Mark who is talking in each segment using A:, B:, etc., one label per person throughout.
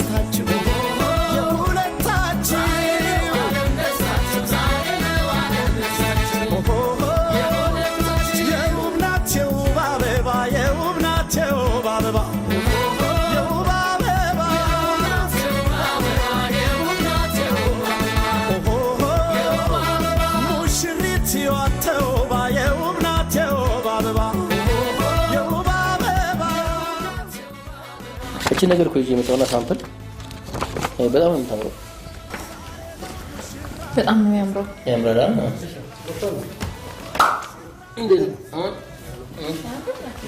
A: ደስታችሁ የሁለታችሁ የውብ ናት የውብ አበባ የውብ ናት የውብ አበባ የውብ አበባ ሙሽሪት ሕይወት ተውባ የውብ ናት የውብ አበባ የውብ አበባ
B: እቺ ነገር እኮ ይዤ የመጣውና ሳምፕል በጣም ነው የምታምረው።
C: በጣም ነው የሚያምረው።
B: ያምራል።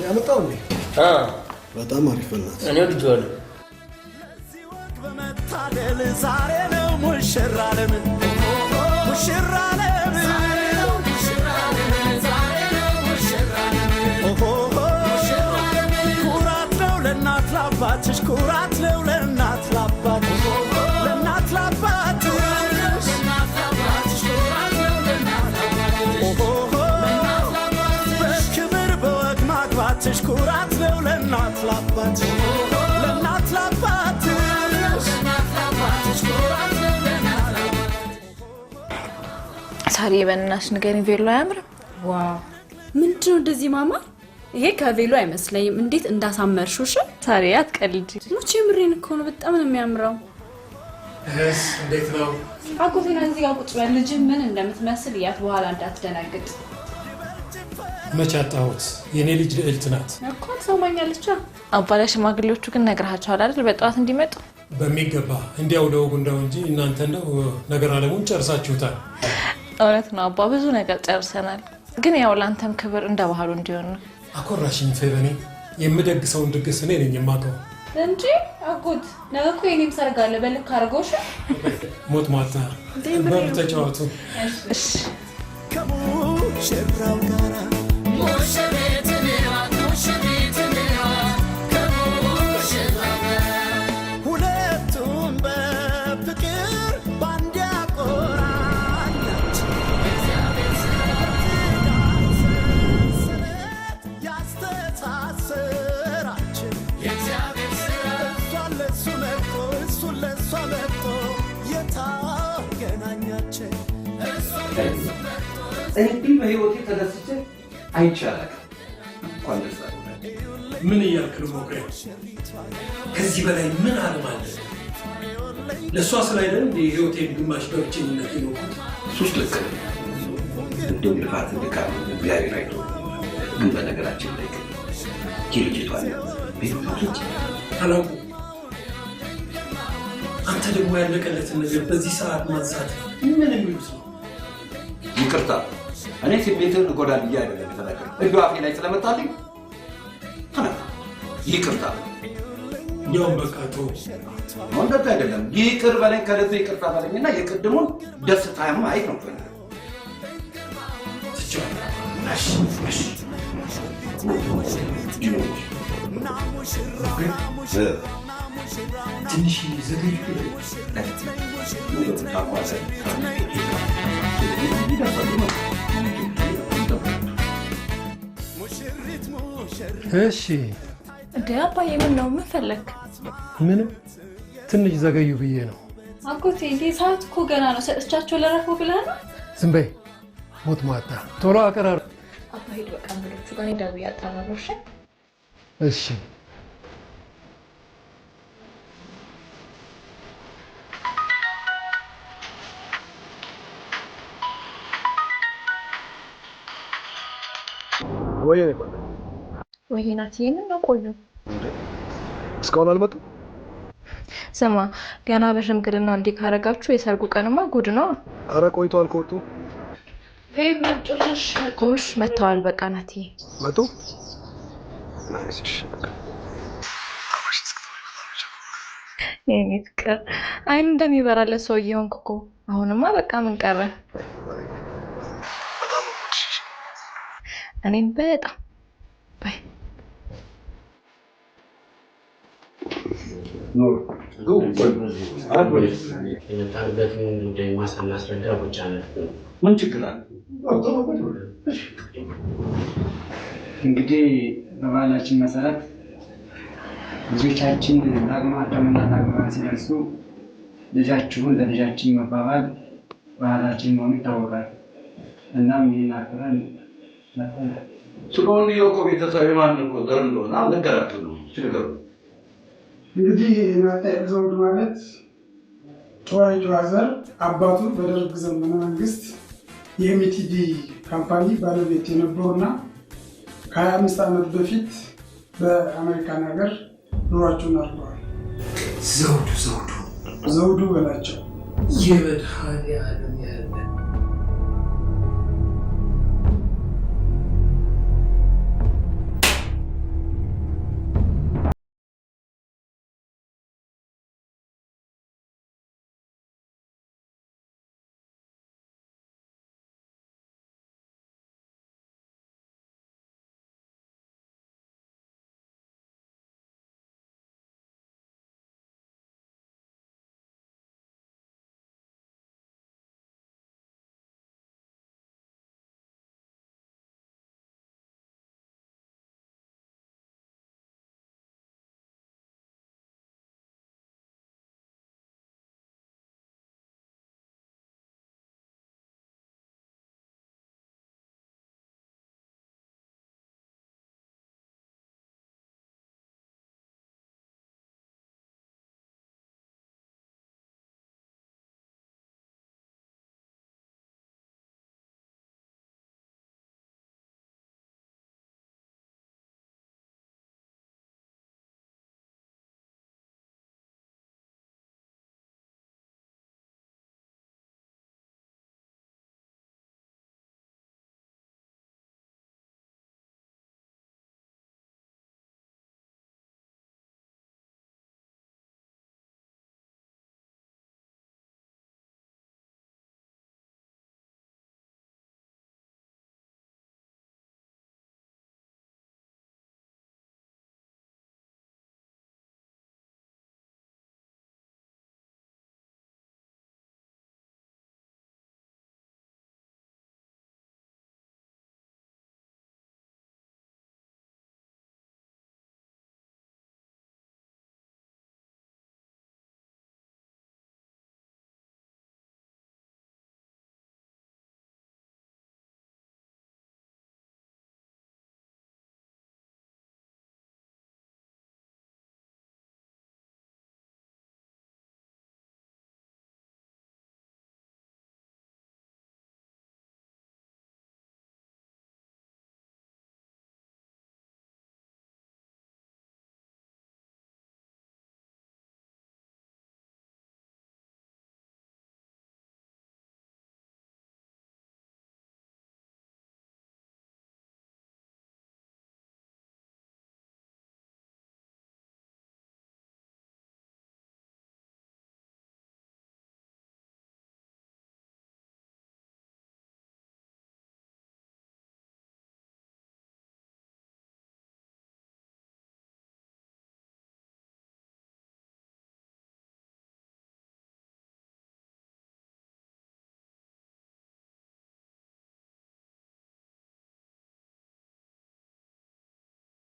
D: ያመጣው እንዴ? በጣም አሪፍ ነው።
B: እኔ ወድጄዋለሁ።
A: በመታደል ዛሬ ነው ሙሽራ ለምን ሙሽራ ለምን ኩራት ነው ለእናት ላባትሽ ኩራት ነው ለእናት ላባትሽ ለእናት ላባትሽ በክብር በወግ ማግባትሽ ኩራት ነው ለእናት ላባትሽ ለእናት ላባትሽ
C: ሳሪ በእናትሽ ንገሪኝ፣ ቬሎ አያምርም?
E: ዋው ምንድነው እንደዚህ ማማ? ይሄ ከቬሎ አይመስለኝም። እንዴት እንዳሳመርሽው! እሺ
C: ሳሪ አትቀልጂ።
E: ሙቼ ምሬን እኮ ነው። በጣም ነው የሚያምረው።
D: እንዴት ነው?
E: አጎቴና እዚህ ጋር ቁጭ በል። ልጅ ምን እንደምትመስል እያት በኋላ እንዳትደነግጥ።
D: መች አጣሁት? የኔ ልጅ ልዕልት ናት
E: እኮ ትሰማኛለች።
C: አባላ ሽማግሌዎቹ ግን ነግረሃቸዋል አይደል? በጠዋት እንዲመጡ
D: በሚገባ እንዲያው ለወጉ እንደው እንጂ እናንተ እንደው ነገር አለሙን ጨርሳችሁታል።
C: እውነት ነው አባ፣ ብዙ ነገር ጨርሰናል። ግን ያው ላንተም ክብር እንደ ባህሉ እንዲሆን ነው።
D: አኮራሽኝ ፌበኔ። የምደግሰውን ድግስ እኔ ነኝ የማውቀው
E: እንጂ አጎት ነገ እኮ የኔም ሰርግ አለ። በልክ አድርገውሽ
D: ሞት ማታ በሉ ተጫወቱ።
C: እሺ
A: ከሙሽራው ጋራ ሙሽሪት ሁለቱም በፍቅር ባንድ ያቆራኛች ያስተሳሰራችን እሷን ለእሱ መርጦ እሱን ለእሷ መርጦ የታገናኛችን
F: እንዲህ በህይወቴ ተደስቼ አይቻላል። እንኳን ደስ አለ።
D: ምን እያልክ ነው ሞክሬ? ከዚህ በላይ ምን አለም አለ? ለእሷ ስላይደለም የህይወቴን ግማሽ በብቸኝነት የኖርኩት።
F: ሱስ ልክ ነው። እንደውም ልፋት ልካል እግዚአብሔር አይቶ ግን በነገራችን ላይ ልጅቷን ቤቶች
D: አላውቁም። አንተ ደግሞ ያለቀለትን ነገር በዚህ ሰዓት ማንሳት ምን የሚሉት ነው?
F: ይቅርታ እኔ ስሜትን እጎዳል ብዬ አይደለም የተናገርኩት። እጁ አፌ ላይ ስለመጣልኝ ይቅርታ።
D: እንዲያውም በቃ ተው።
F: ወንደት አይደለም ይቅር በለኝ፣ ከልብ ይቅርታ በለኝና የቅድሙን ደስታም አይት ነው ፈለ
D: ትንሽ ዘገዩ
G: እሺ
C: እንዴ አባዬ ምን ነው? ምን ፈለክ?
G: ምንም ትንሽ ዘገዩ ብዬ ነው።
E: አጎቴ እንዴ ሰዓት እኮ ገና ነው። ሰጥቻቸው ለረፉ ብለህ ነው?
G: ዝም በይ ሞት ማታ ቶሎ አቀራር።
C: አባ ሄድ በቃ ምሎቹ ጋር ደውዬ አጣራለሁ።
G: እሺ
C: ወይ ናት ይሄንን ነው ቆዩ።
D: እስካሁን አልመጡም።
C: ስማ ገና በሽምግልና እንዲህ ካረጋችሁ የሰርጉ ቀንማ ጉድ ነው።
D: አረ ቆይቷል ከወጡ።
C: ጭራሽ ኮሽ መተዋል። በቃ ናት
D: መጡ።
C: የኔ ፍቅር አይን እንደሚበራለት ሰውዬ ሆንክ እኮ። አሁንማ በቃ ምን ቀረ? እኔም በጣም ባይ
F: ምን ችግር አለ?
H: እንግዲህ በባህላችን መሰረት ልጆቻችን ዳግማቸውና ዳግማ ሲደርሱ ልጃችሁን ለልጃችን መባባል ባህላችን መሆኑ ይታወቃል። እናም ይህን አክብረን
F: ስለሆነ የኮ ቤተሰብ ማን ነው ደርሎና ነገራችሁ ነው ሲገሩ
I: እንግዲህ ዘውድ ማለት ጨዋይቱ ሀገር አባቱ በደርግ ዘመነ መንግስት የኤምቲዲ ካምፓኒ ባለቤት የነበሩና ከ25 ዓመት በፊት በአሜሪካን ሀገር ኑሯቸውን አድርገዋል። ዘውዱ በላቸው
D: የመድኃኔዓለም ያለ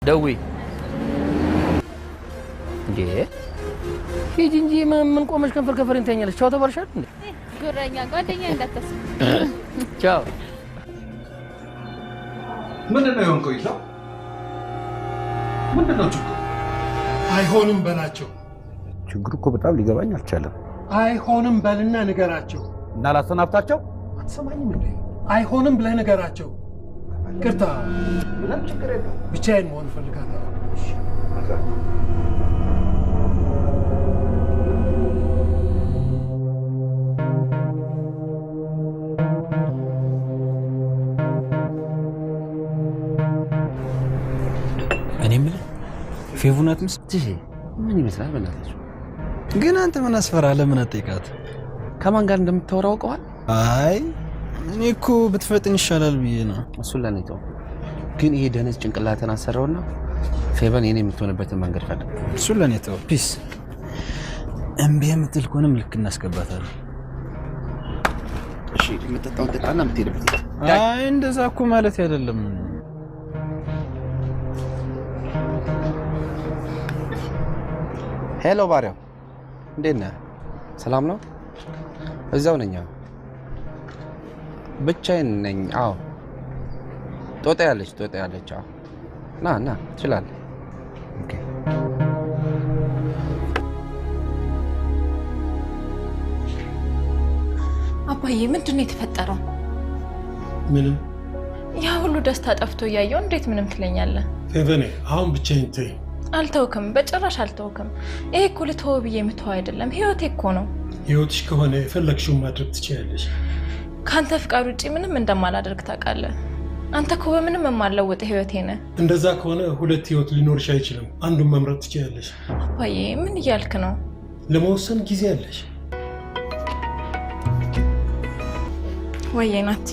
B: ደዊ እንዴ ሂጂ እንጂ ምን ቆመሽ ከንፈር ከንፈር እንተኛለሽ? ቻው ተባልሻል እንዴ?
E: ጉረኛ ጓደኛ እንዳታስብ።
B: ቻው።
F: ምንድነው የሆንከው? ይላው ምንድነው ችግሩ?
G: አይሆንም በላቸው።
F: ችግሩ እኮ በጣም ሊገባኝ አልቻለም።
G: አይሆንም በልና ንገራቸው።
F: እና ላሰናብታቸው?
G: አትሰማኝም እንዴ? አይሆንም ብለህ ንገራቸው። ቅርታ
F: ምንም ችግር የለም።
G: ብቻዬን መሆን እፈልጋለሁ።
J: እኔ ምን ፌቡናት ምስጥሽ
B: ምን ይመስላል? በእናትህ
J: ግን አንተ ምን አስፈራ? ለምን አትጠይቃት?
B: ከማን ጋር እንደምታወራው ቀዋል?
J: አይ እኔ እኮ ብትፈጥን ይሻላል ብዬ ነው።
B: እሱን ለኔ ተው። ግን ይሄ ደነዝ ጭንቅላትን አሰራውና ፌበን የኔ የምትሆንበትን መንገድ ፈልግ።
J: እሱን ለኔ ተው። ፒስ እምቢ የምትል ከሆነም ልክ እናስገባታለን።
B: እሺ የምትጠጣውን ጠጣና የምትሄድበት።
J: አይ እንደዛ እኮ ማለት አይደለም።
B: ሄሎ ባሪያው፣ እንዴት ነህ? ሰላም ነው? እዛው ነኝ። ብቻዬን ነኝ። አዎ ጦጣ ያለች። አዎ ና ትችላለህ። ኦኬ
C: አባዬ ምንድን ነው የተፈጠረው?
D: ምንም።
C: ያ ሁሉ ደስታ ጠፍቶ እያየው እንዴት ምንም ትለኛለህ?
D: ፌቨኔ አሁን ብቻዬን ተይኝ።
C: አልተውክም፣ በጭራሽ አልተውክም። ይሄ እኮ ልተወው ብዬ የምተወው አይደለም፣ ህይወቴ እኮ ነው።
D: ህይወትሽ ከሆነ የፈለግሽውን ማድረግ ትችያለሽ።
C: ከአንተ ፍቃድ ውጭ ምንም እንደማላደርግ ታውቃለህ። አንተ እኮ በምንም የማለውጥ ህይወቴ ነህ።
D: እንደዛ ከሆነ ሁለት ህይወት ሊኖርሽ አይችልም። አንዱን መምረጥ ትችያለሽ።
C: አባዬ ምን እያልክ ነው?
D: ለመወሰን ጊዜ አለሽ።
C: ወይዬ ናት።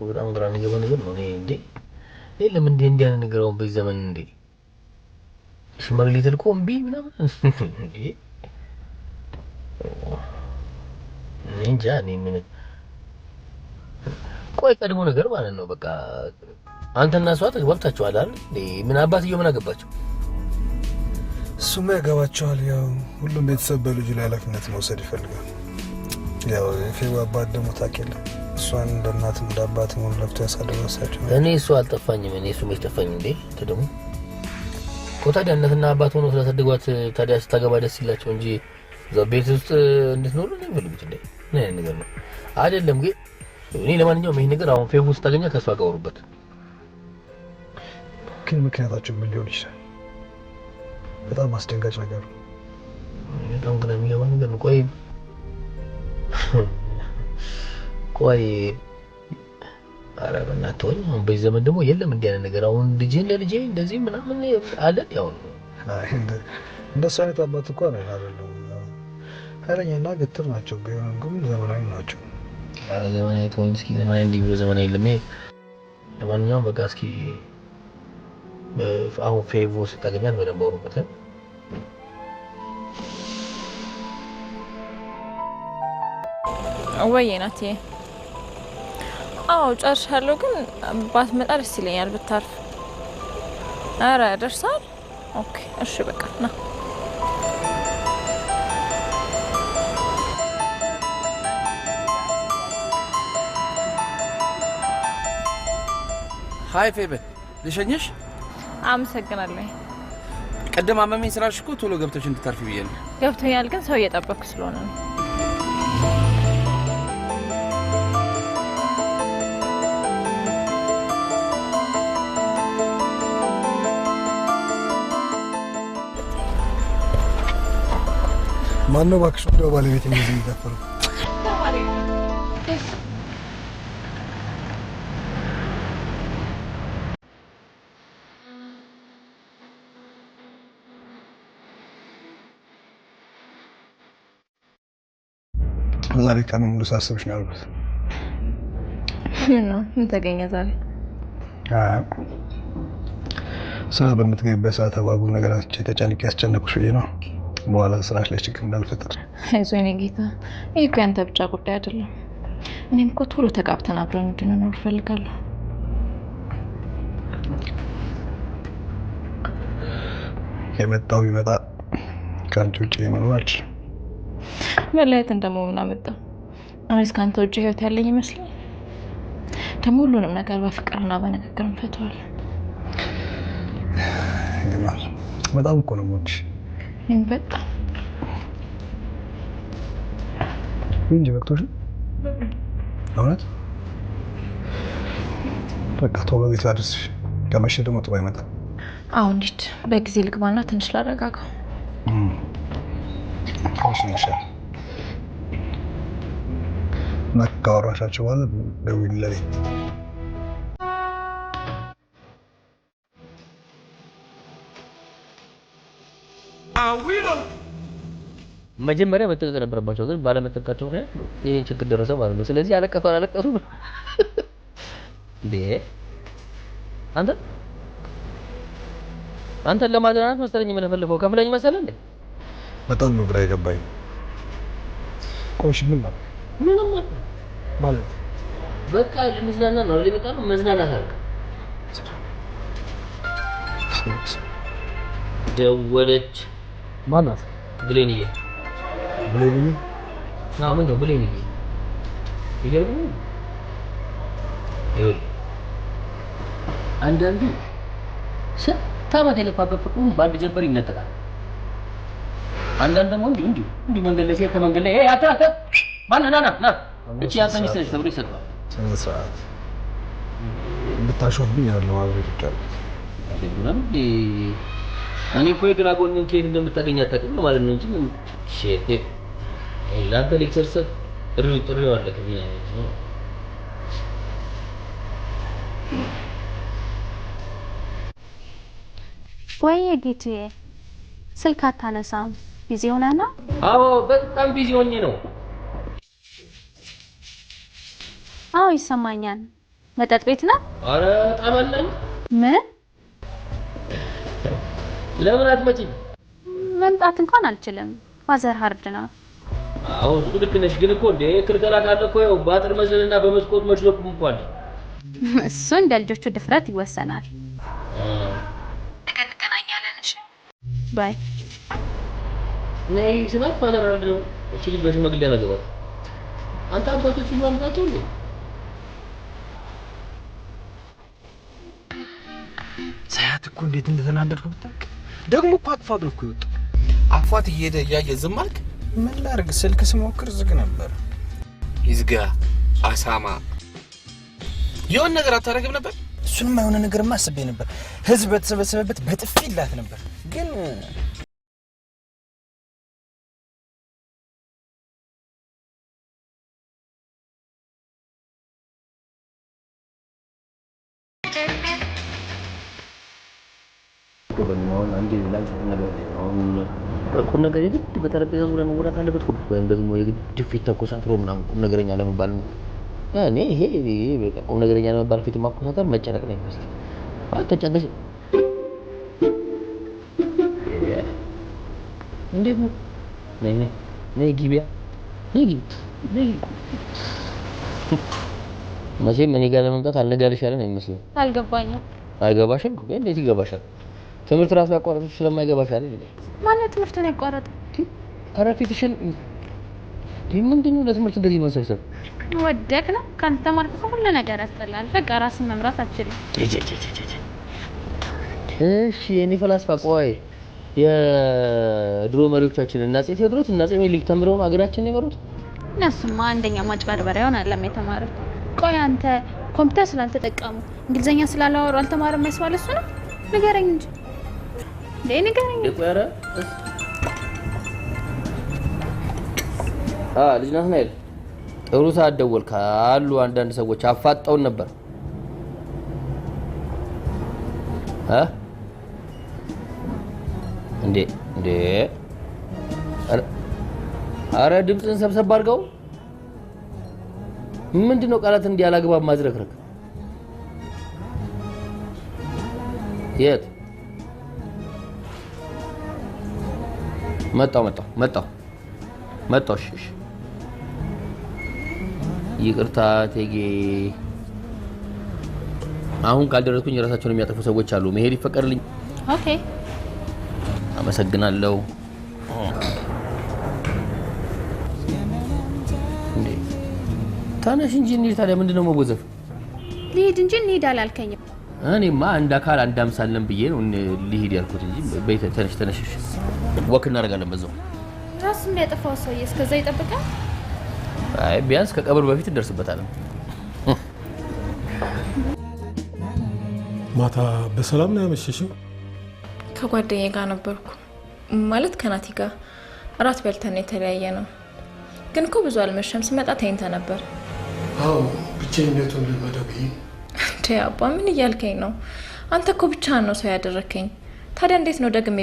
K: በጣም ግራ የሚገባ ነገር ነው። እንዴ ለምን እንዲህ አይነት ነገር አሁን በዚህ ዘመን እንዴ ሽማግሌ ተልኮ እምቢ ምናምን እንዴ እንጃ። እኔ ምን ቆይ ቀድሞ ነገር ማለት ነው። በቃ አንተና እሷ ተግባብታችኋል አይደል? ምን አባትየው ምን አገባቸው?
L: እሱማ ያገባቸዋል። ያው ሁሉም ቤተሰብ በልጁ ላይ ኃላፊነት መውሰድ ይፈልጋል። ያው የፌባ አባት ደግሞ ታውቂያለሽ፣ እሷን እንደ እናትም እንደ አባትም ሆኖ ለፍቶ ያሳደገው እሳቸው።
K: እኔ እሱ አልጠፋኝም። እኔ እሱ መች ጠፋኝ እንዴ? ተደሙ እኮ ታዲያ እናትና አባት ሆኖ ስለሰደጓት ታዲያ ስታገባ ደስ ይላቸው እንጂ እዛ ቤት ውስጥ እንድትኖር ነው የሚፈልጉት እንዴ? ምን አይነት ነገር ነው? አይደለም ግን እኔ ለማንኛውም ይሄ ነገር አሁን ፌቡ ስታገኛ ከሷ ጋውሩበት።
L: ግን ምክንያታቸው ምን ሊሆን ይችላል? በጣም አስደንጋጭ ነገር ነው።
K: በጣም ግን የሚገባ ነገር ነው። ቆይ ኧረ በእናትህ ተወኝ። አሁን በዚህ ዘመን ደግሞ የለም እንዲህ አይነት ነገር። አሁን ልጄን ለልጄ እንደዚህ ምናምን አለ። ያው
L: እንደሱ አይነት አባት እኮ ነው አይደለም። ኃይለኛና ግትር ናቸው፣ ቢሆንም ግን ዘመናዊ ናቸው።
K: ኧረ ዘመናዊ ተወኝ እስኪ። ዘመናዊ እንዲህ ብሎ ዘመናዊ የለም። ለማንኛውም በቃ እስኪ አሁን ፌቮ ስታገኛት በደንብ አውሩበት።
C: ወይዬ ናት። አዎ ጨርሻለሁ፣ ግን ባትመጣ ደስ ይለኛል ብታርፍ። ኧረ ደርሳል። ኦኬ እሺ በቃ ና።
B: ሃይ ፌበ ልሸኝሽ?
C: አመሰግናለሁ።
B: ቀደም አመመኝ ስራሽ እኮ ቶሎ ገብተሽ እንድታርፊ ብዬ ነው።
C: ገብቶኛል፣ ግን ሰው እየጠበኩ ስለሆነ ነው።
L: ማነው እባክሽ እንደው ባለቤት እንደዚህ የሚደፈረው? ዛሬ ቀኑን ሙሉ ሳስብሽ ነው ያልኩት።
C: ምን ተገኘ ዛሬ?
L: ስራ በምትገቢበት ሰዓት አጓጉል ነገራቶች ተጨንቄ ያስጨነኩሽ ብዬ ነው። በኋላ ስራሽ ላይ ችግር እንዳልፈጠር።
C: አይዞህ የኔ ጌታ፣ ይህ እኮ ያንተ ብቻ ጉዳይ አይደለም። እኔም እኮ ቶሎ ተጋብተን አብረን እንድንኖር እፈልጋለሁ።
L: የመጣው ቢመጣ ከአንቺ ውጭ መኖር አልችልም።
C: መለያየትን ደግሞ ምን አመጣው? እኔስ ከአንተ ውጭ ህይወት ያለኝ ይመስላል? ደግሞ ሁሉንም ነገር በፍቅርና በንግግር እንፈተዋለን።
L: በጣም እኮ ነው የምወድሽ።
C: በጣም
L: እንጂ በቅቶሽ እውነት። በቃ ቶሎ ቤት አድርስሽ፣ ከመሸ ደግሞ ጥሩ አይመጣም።
C: አሁን እንሂድ፣ በጊዜ ልግባና ትንሽ ላረጋጋው።
L: ይሻል እና ካወራሻቸው በኋላ ደውይልኝ።
K: መጀመሪያ መጠንቀቅ ነበረባቸው፣ ግን ባለመጠንቀቃቸው ምክንያት ይሄን ችግር ደረሰ ማለት ነው። ስለዚህ አለቀሱ እንዴ አንተን ለማዝናናት መሰለኝ የምንፈልገው ከፍለኝ መሰለህ እንዴ?
L: በጣም ነው ግራ የገባኝ። ቆይሽ ምን ማለት
K: በቃ ለምዝናና ነው ለሚመጣ ነው መዝናናት አልክ። ደወለች።
L: ማናት?
K: ብሌንዬ።
L: ብሌንዬ?
K: አዎ ምን ነው ብሌንዬ? ይገርም። አንዳንዱ ስታመት የለፋበት ፍቅሩን በአንድ ጀንበር ይነጠቃል። አንዳንድ ደግሞ እንዲሁ መንገድ ላይ ከመንገድ ላይ አታ ና እቺ ያንተ ሚስት ነች ተብሎ ይሰጣል።
L: ስርዓት ብታሾፍብኝ ያለው አብሬት ይቻላል።
K: እኔ እኮ የግራ ጎንን ከየት እንደምታገኝ አታውቅም ማለት ነው እንጂ ምን ሼት ለአንተ ሌክቸር ሰጥ ጥሪው አለ ከኛ ነው።
M: ወይ ጌታዬ ስልክ አታነሳም? ቢዚ ሆነህ ነው?
K: አዎ በጣም ቢዚ ሆኜ ነው።
M: አዎ ይሰማኛል። መጠጥ ቤት ነው?
K: አረ ጠበለኝ።
M: ምን?
K: ለምን አትመጪም?
M: መምጣት እንኳን አልችልም። ማዘር ሀርድ ነው።
K: አዎ እሱ ልክ ነሽ፣ ግን እኮ እንደ ክልከላ ካለ እኮ ያው በአጥር መዝለልና በመስኮት መሽለቁም እኮ አለ።
M: እሱ እንደ ልጆቹ ድፍረት ይወሰናል። እንገናኛለን። እሺ ባይ።
K: ነይ ስማት ፋዘር አለ ነው። እቺ ልጅ በሽማግሌ ያገባት አንተ አባቶች ማምጣቱ ነው።
J: ሳያት እኮ እንዴት እንደተናደድኩ ብታውቅ። ደግሞ እኮ አቅፋት ነው እኮ የወጣው።
B: አፏት እየሄደ እያየ ዝም አልክ?
J: ምን ላድርግ? ስልክ ስሞክር ዝግ ነበር።
B: ይዝጋ አሳማ። የሆነ ነገር አታረግም ነበር?
J: እሱንም የሆነ ነገርማ አስቤ ነበር። ህዝብ በተሰበሰበበት በጥፊ ይላት ነበር ግን
K: ቆበኛውን አንዴ ላይ ነገር ቁም ነገር የግድ በጠረጴዛ ዙሪያ መወራት አለበት ወይም ደግሞ የግድ ፊት ተኮሳትሮ ምናምን ቁም ነገረኛ ለመባል ነው። እኔ ይሄ በቃ ቁም ነገረኛ ለመባል ፊት ማኮሳተር መጨነቅ ነው የሚመስለው። አትጨነቅ። እንዴት ነው? ነይ ግቢያ ነይ መቼም እኔ ጋር ለመምጣት አልነጋልሽ ያለ ነው የሚመስለው።
M: አልገባኝም።
K: አይገባሽም? እንዴት ይገባሻል? ትምህርት ራሱ ያቋረጥሽ ስለማይገባሽ አይደል?
M: ማነው ትምህርትን ያቋረጠ?
K: ኧረ ፊትሽን ምንድነው ለትምህርት እንደዚህ መሰብሰብ?
M: ወደክ ነው ካንተ ተማርክ ሁሉ ነገር ያስጠላል። በቃ ራስን መምራት አትችልም።
K: እሺ የኔ ፈላስፋ ቆይ የድሮ መሪዎቻችን እና አፄ ቴዎድሮስ እና አፄ ምኒልክ ተምረው ሀገራችንን የመሩት
M: እነሱማ አንደኛ ማጭበርበሪያውን አለም የተማረው። ቆይ አንተ ኮምፒውተር ስላልተጠቀሙ እንግሊዘኛ ስላላወሩ አልተማረም መስዋል እሱ ነው? ንገረኝ እንጂ ንገረኝ።
K: ቆያረ ልጅ ናት ናይል ጥሩ ሰዓት ደወልክ አሉ አንዳንድ ሰዎች አፋጣውን ነበር። እንዴ አረ ድምፅን ሰብሰብ አድርገው። ምንድነው ቃላት እንዲያላግባብ ማዝረክረክ? የት መጣው? እሺ ይቅርታ ቴጌ፣ አሁን ካልደረስኩኝ ራሳቸውን የሚያጠፉ ሰዎች አሉ። መሄድ ይፈቀድልኝ?
M: ኦኬ
K: አመሰግናለሁ። ታነሽ እንጂ እንዴ ታዲያ ምንድነው መወዘፍ?
M: ልሂድ እንጂ እንሂድ አላልከኝም?
K: እኔማ አንድ አካል አንድ አምሳል ነን ብዬ ነው ልሂድ ያልኩት እንጂ በይተ ተነሽ ወክ እናደርጋለን በዛው።
M: ራስ የሚያጠፋው ሰውዬ እስከዛ ይጠብቃል?
K: አይ ቢያንስ ከቀብር በፊት እንደርስበታለን።
L: ማታ በሰላም ነው ያመሸሽው?
C: ከጓደኛዬ ጋር ነበርኩ። ማለት ከናቲ ጋር እራት በልተን የተለያየ ነው። ግን እኮ ብዙ አልመሸም። ስመጣ ተኝታ ነበር።
L: አዎ ብቻዬነቱን ልመደብኝ።
C: እንዴ አባ ምን እያልከኝ ነው? አንተ እኮ ብቻህን ነው ሰው ያደረከኝ። ታዲያ እንዴት ነው ደግሜ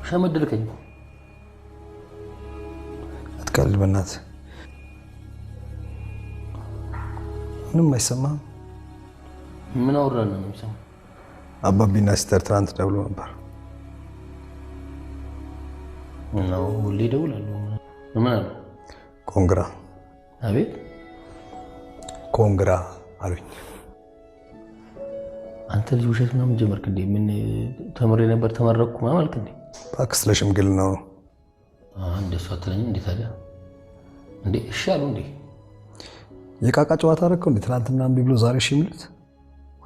K: ሸመደልከኝ?
L: አትቀልድ በእናትህ። ምንም አይሰማህም?
K: ምን አወራን ነው የሚሰማው?
L: አባቢና ሲስተር ትናንት ደውሎ ነበር።
K: ነው ሁሌ ይደውላሉ። ምን አሉ?
L: ኮንግራ።
K: አቤት
L: ኮንግራ አሉኝ።
K: አንተ ልጅ ውሸት ምናምን ጀመርክ እንዴ? ምን ተምሬ ነበር ተመረቅኩ ማለት እንዴ?
L: እባክህ ስለ ሽምግልና ነው።
K: እንደሱ አትለኝም እንዴ ታዲያ? እንዴ እሺ አሉ እንዴ?
L: የቃቃ ጨዋታ አደረከው እንዴ? ትናንትና እምቢ ብሎ ዛሬ እሺ የሚሉት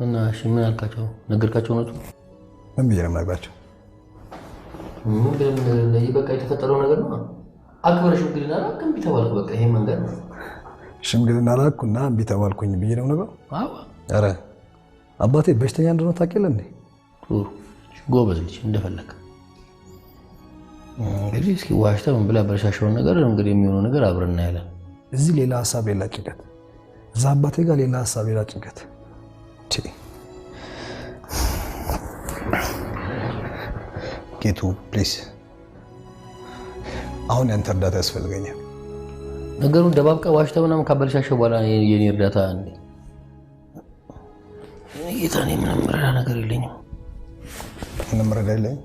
K: እና እሺ ምን አልካቸው? ነገርካቸው ነው?
L: ምን ብዬ ነው የምነግራቸው?
K: ምን ብለህ በቃ የተፈጠረው ነገር ነው። አክብረህ ሽምግልና ላክ እምቢ ተባልክ። በቃ ይሄ መንገድ ነው።
L: ሽምግልና ላኩና እምቢ ተባልኩኝ ብዬ ነው ነገር?
K: አዎ።
L: ኧረ አባቴ በሽተኛ እንደሆነ ታውቂያለህ እንዴ?
K: ጥሩ ጎበዝ ልጅ እንደፈለክ። እንግዲህ እስኪ ዋሽተህ ምን ብለህ በረሻሸውን ነገር እንግዲህ የሚሆነው ነገር አብረን እናያለን።
L: እዚህ ሌላ ሀሳብ ሌላ ጭንቀት፣ እዛ አባቴ ጋር ሌላ ሀሳብ ሌላ ጭንቀት። ጌቱ ፕሊዝ፣ አሁን ያንተ እርዳታ ያስፈልገኛል።
K: ነገሩን ደባብቀህ ዋሽተህ ምናምን ካበለሻሸው በኋላ የኔ እርዳታ እንዴ? ጌታ እኔ ምንም ረዳ ነገር የለኝም።
L: ምንም ረዳ የለኝም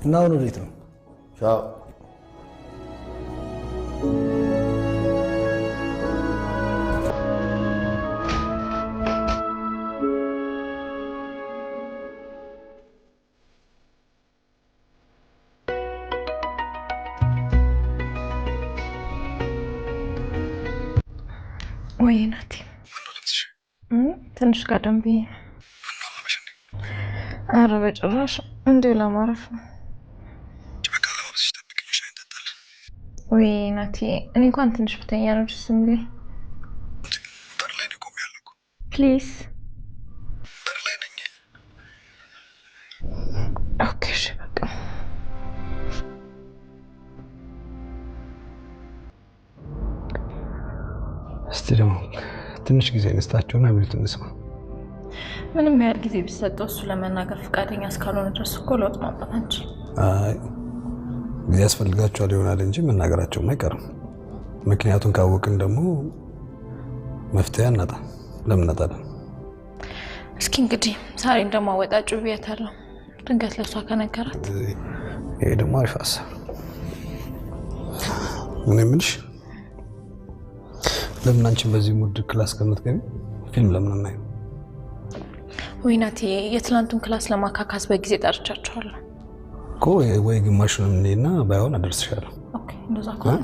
L: እና አሁን ወዴት ነው?
K: ቻው።
C: ወይ ናቲ ትንሽ ቀደም ብዬ። ኧረ በጭራሽ እንዲሁ ለማረፍ ነው። ወይ ናቲ እኔ እንኳን ትንሽ ብተኛ ነው ደስ የሚለኝ። ፕሊዝ ኦኬ እሺ በቃ
L: እስቲ ደግሞ ትንሽ ጊዜ እንስጣቸውና የሚሉት እንስማ።
C: ምንም ያህል ጊዜ ቢሰጠው እሱ ለመናገር ፈቃደኛ እስካልሆነ ድረስ እኮ ለውጥ ማምጣት አንችልም።
L: አይ ጊዜ ያስፈልጋቸዋል ይሆናል እንጂ መናገራቸውም አይቀርም። ምክንያቱም ካወቅን ደግሞ መፍትሄ አናጣ። ለምን እናጣለን?
C: እስኪ እንግዲህ ዛሬ እንደማወጣጩ ብያታለሁ። ድንገት ለሷ ከነገራት
L: ይሄ ደግሞ አሪፍ ሀሳብ። ምን የምልሽ ለምን አንቺን በዚህ ሙድ ክላስ ከምትገቢ ፊልም ለምን እናየው?
C: ወይናቴ የትላንቱን ክላስ ለማካካስ በጊዜ ጠርቻቸዋለሁ
L: እኮ። ወይ ግማሹን እኔና ባይሆን አደርስሻለሁ።
C: ኦኬ እንደዛ ከሆነ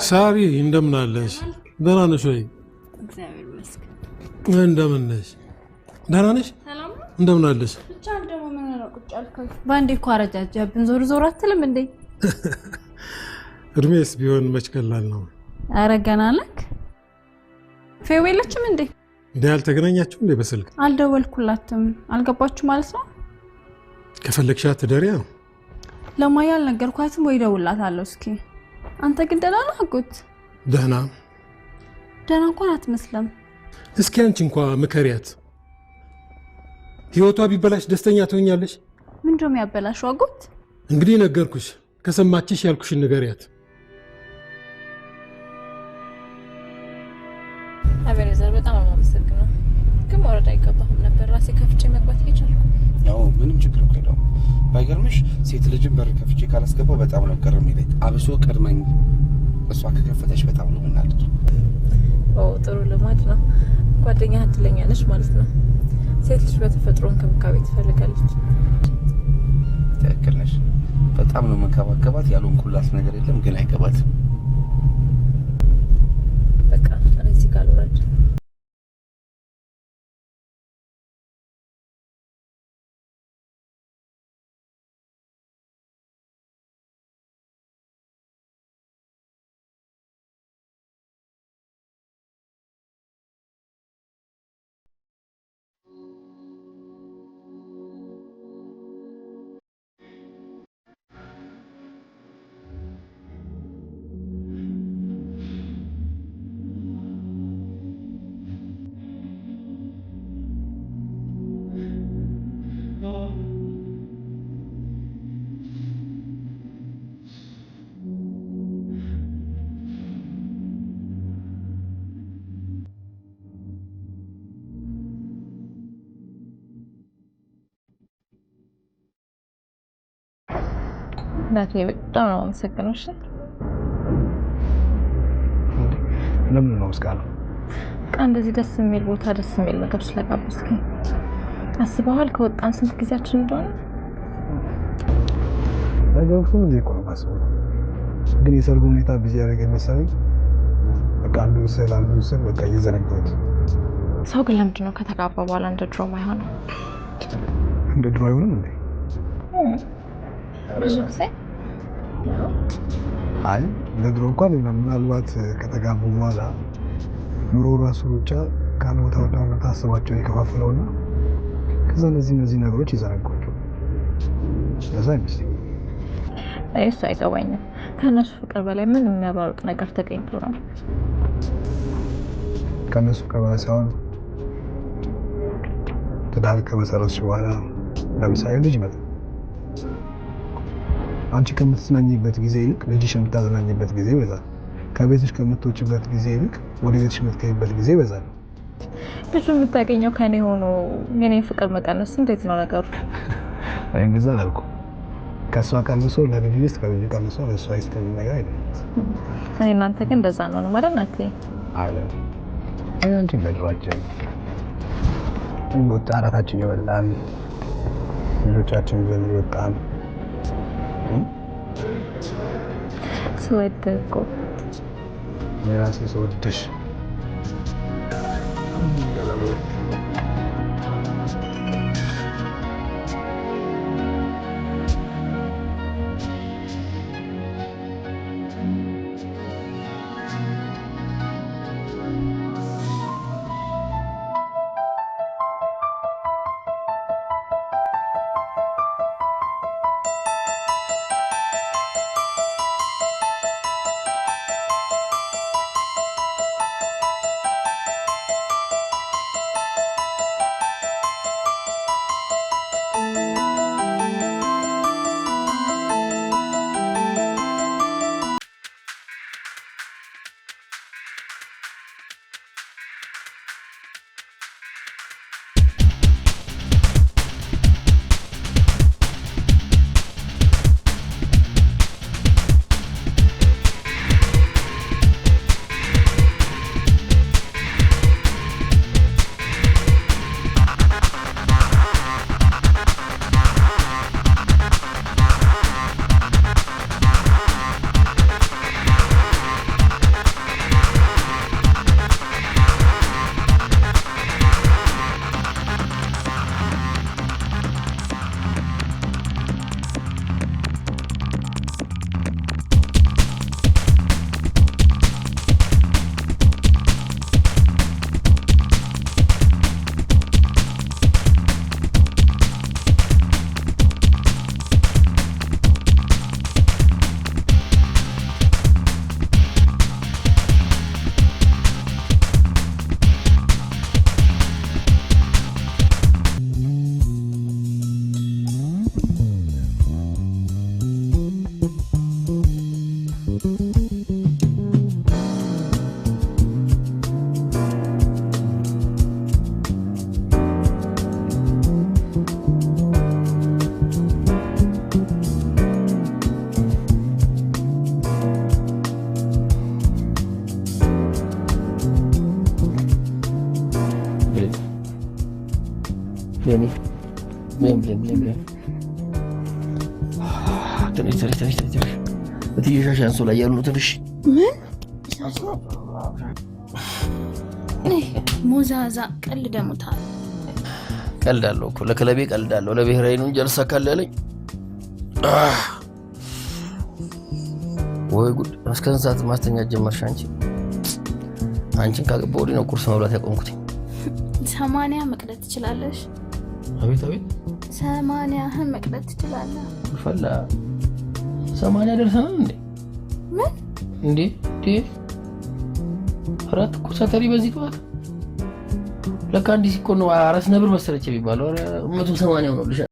D: ሳሪ እንደምን አለሽ? ደህና ነሽ ወይ?
E: እግዚአብሔር ይመስገን።
D: እንደምን ነሽ? ደህና ነሽ?
E: ሰላም ነው?
D: እንደምን አለሽ?
E: ብቻ ደግሞ ምን ነው ቁጭ አልከኝ? ባንዴ እኮ አረጃጀብን። ዞር ዞር አትልም እንዴ?
D: እድሜስ ቢሆን መች ቀላል ነው።
E: ኧረ ገና ነክ። ፌው የለችም እንዴ?
D: እንዴ አልተገናኛችሁ እንዴ? በስልክ
E: አልደወልኩላትም። አልገባችሁ ማለት ነው?
D: ከፈለግሻት ትደሪያ።
E: ለማያ አልነገርኳትም ወይ ደውላታለሁ። እስኪ አንተ ግን ደህና ነህ አጎት?
D: ደህና
E: እንኳን አትመስለም።
D: እስኪ አንቺ እንኳን ምከሪያት። ህይወቷ ቢበላሽ ደስተኛ ትሆኛለሽ?
E: ምንድነው የሚያበላሽው አጎት?
D: እንግዲህ ነገርኩሽ። ከሰማችሽ ያልኩሽን ንገሪያት።
C: አቤኔዘር በጣም አመሰግናለሁ። ግን ወረዳ አይገባህም ነበር። ራሴ ከፍቼ መግባት ይቻላል።
F: ያው ምንም ችግር የለውም። ባይገርምሽ ሴት ልጅን በር ከፍቼ ካላስገባው በጣም ነው ቅር የሚለኝ። አብሶ ቀድመኝ እሷ ከከፈተች በጣም ነው የምናደድ።
C: ጥሩ ልማድ ነው። ጓደኛ እድለኛ ነች ማለት ነው። ሴት ልጅ በተፈጥሮ እንክብካቤ ትፈልጋለች።
F: ትክክል ነሽ። በጣም ነው መንከባከባት። ያልሆንኩላት ነገር የለም፣ ግን አይገባትም።
C: በቃ እኔ እዚህ ጋር ልውረድ። እናቴ በጣም ነው የማመሰግነው። እሺ
L: ለምን ነው መስጋና?
C: በቃ እንደዚህ ደስ የሚል ቦታ ደስ የሚል ነገር ስለጋበዝከኝ አስበዋል። ከወጣን ስንት ጊዜያችን እንደሆነ
L: ነገሩ እንዴ እኮ ነው ማስበው። ግን የሰርጉ ሁኔታ ቢዚ ያደረገኝ መሰለኝ። በቃ አንዱ ስል በቃ እየዘነጋሁት።
C: ሰው ግን ለምንድን ነው ከተጋባ በኋላ እንደ ድሮ ማይሆነው?
L: እንደ ድሮ አይሆንም እንዴ?
C: ብዙ ጊዜ
L: አይ እንደ ድሮ እንኳን ምናልባት ከተጋቡ በኋላ ኑሮ ራሱ ብቻ ከአንድ ቦታ ወደ አንድ ታስባቸው ይከፋፍለውና ከዛ እነዚህ ነገሮች ይዘነጋቸው። ለዛ አይመስለኝም።
C: እሱ አይገባኝም። ከእነሱ ፍቅር በላይ ምን የሚያባሩጥ ነገር ተገኝቶ ነው?
L: ከእነሱ ከበላይ ሳይሆን ትዳር ከመሰረትሽ በኋላ ለምሳሌ ልጅ ይመጣል። አንቺ ከምትዝናኝበት ጊዜ ይልቅ ልጅሽ የምታዝናኝበት ጊዜ ይበዛል። ከቤትሽ ከምትወጪበት ጊዜ ይልቅ ወደ ቤትሽ የምትገቢበት ጊዜ ይበዛል።
C: ልጁ የምታገኘው ከኔ ሆኖ የኔ ፍቅር መቀነስ እንዴት ነው ነገሩ?
L: አይ እንደዛ አላልኩም። ከሷ ቀንሶ ለልጅ ልጅ ከልጅ ቀንሶ ለሷ ይስተም ነገር አይደለም።
C: እኔ እናንተ ግን እንደዛ ነው ማለት ናት
L: አለ። አንቺ በድሯችን ወጣ አራታችን ይወላል ልጆቻችን ይዘን ይወጣል።
C: ስወደድኩ
L: የራሴ ስወድሽ
K: በትየሻሽ አንሶ ላይ ያሉ ትንሽ
E: ምን ሞዛዛ ቀልድ ደሙታል።
K: ቀልዳለሁ እኮ ለክለቤ ቀልዳለሁ፣ ለብሔራዊ ነው እንጂ አልሳካል ያለኝ። ወይ ጉድ! እስከ ሰዓት ማስተኛት ጀመርሽ አንቺ። አንቺን ካገባሁ ወዲህ ነው ቁርስ መብላት ያቆምኩት።
M: 80 መቅደት ትችላለሽ?
K: አቤት አቤት፣
M: 80 መቅደት ትችላለህ?
K: ፈላ 80 ደርሰናል እንዴ?
M: ምን
K: እንዴ? አራት ኩሳተሪ በዚህ ጠዋት ለካ እንዲህ ሲኮን ነው አራስ ነብር መሰለች የሚባለው። 180 ነው።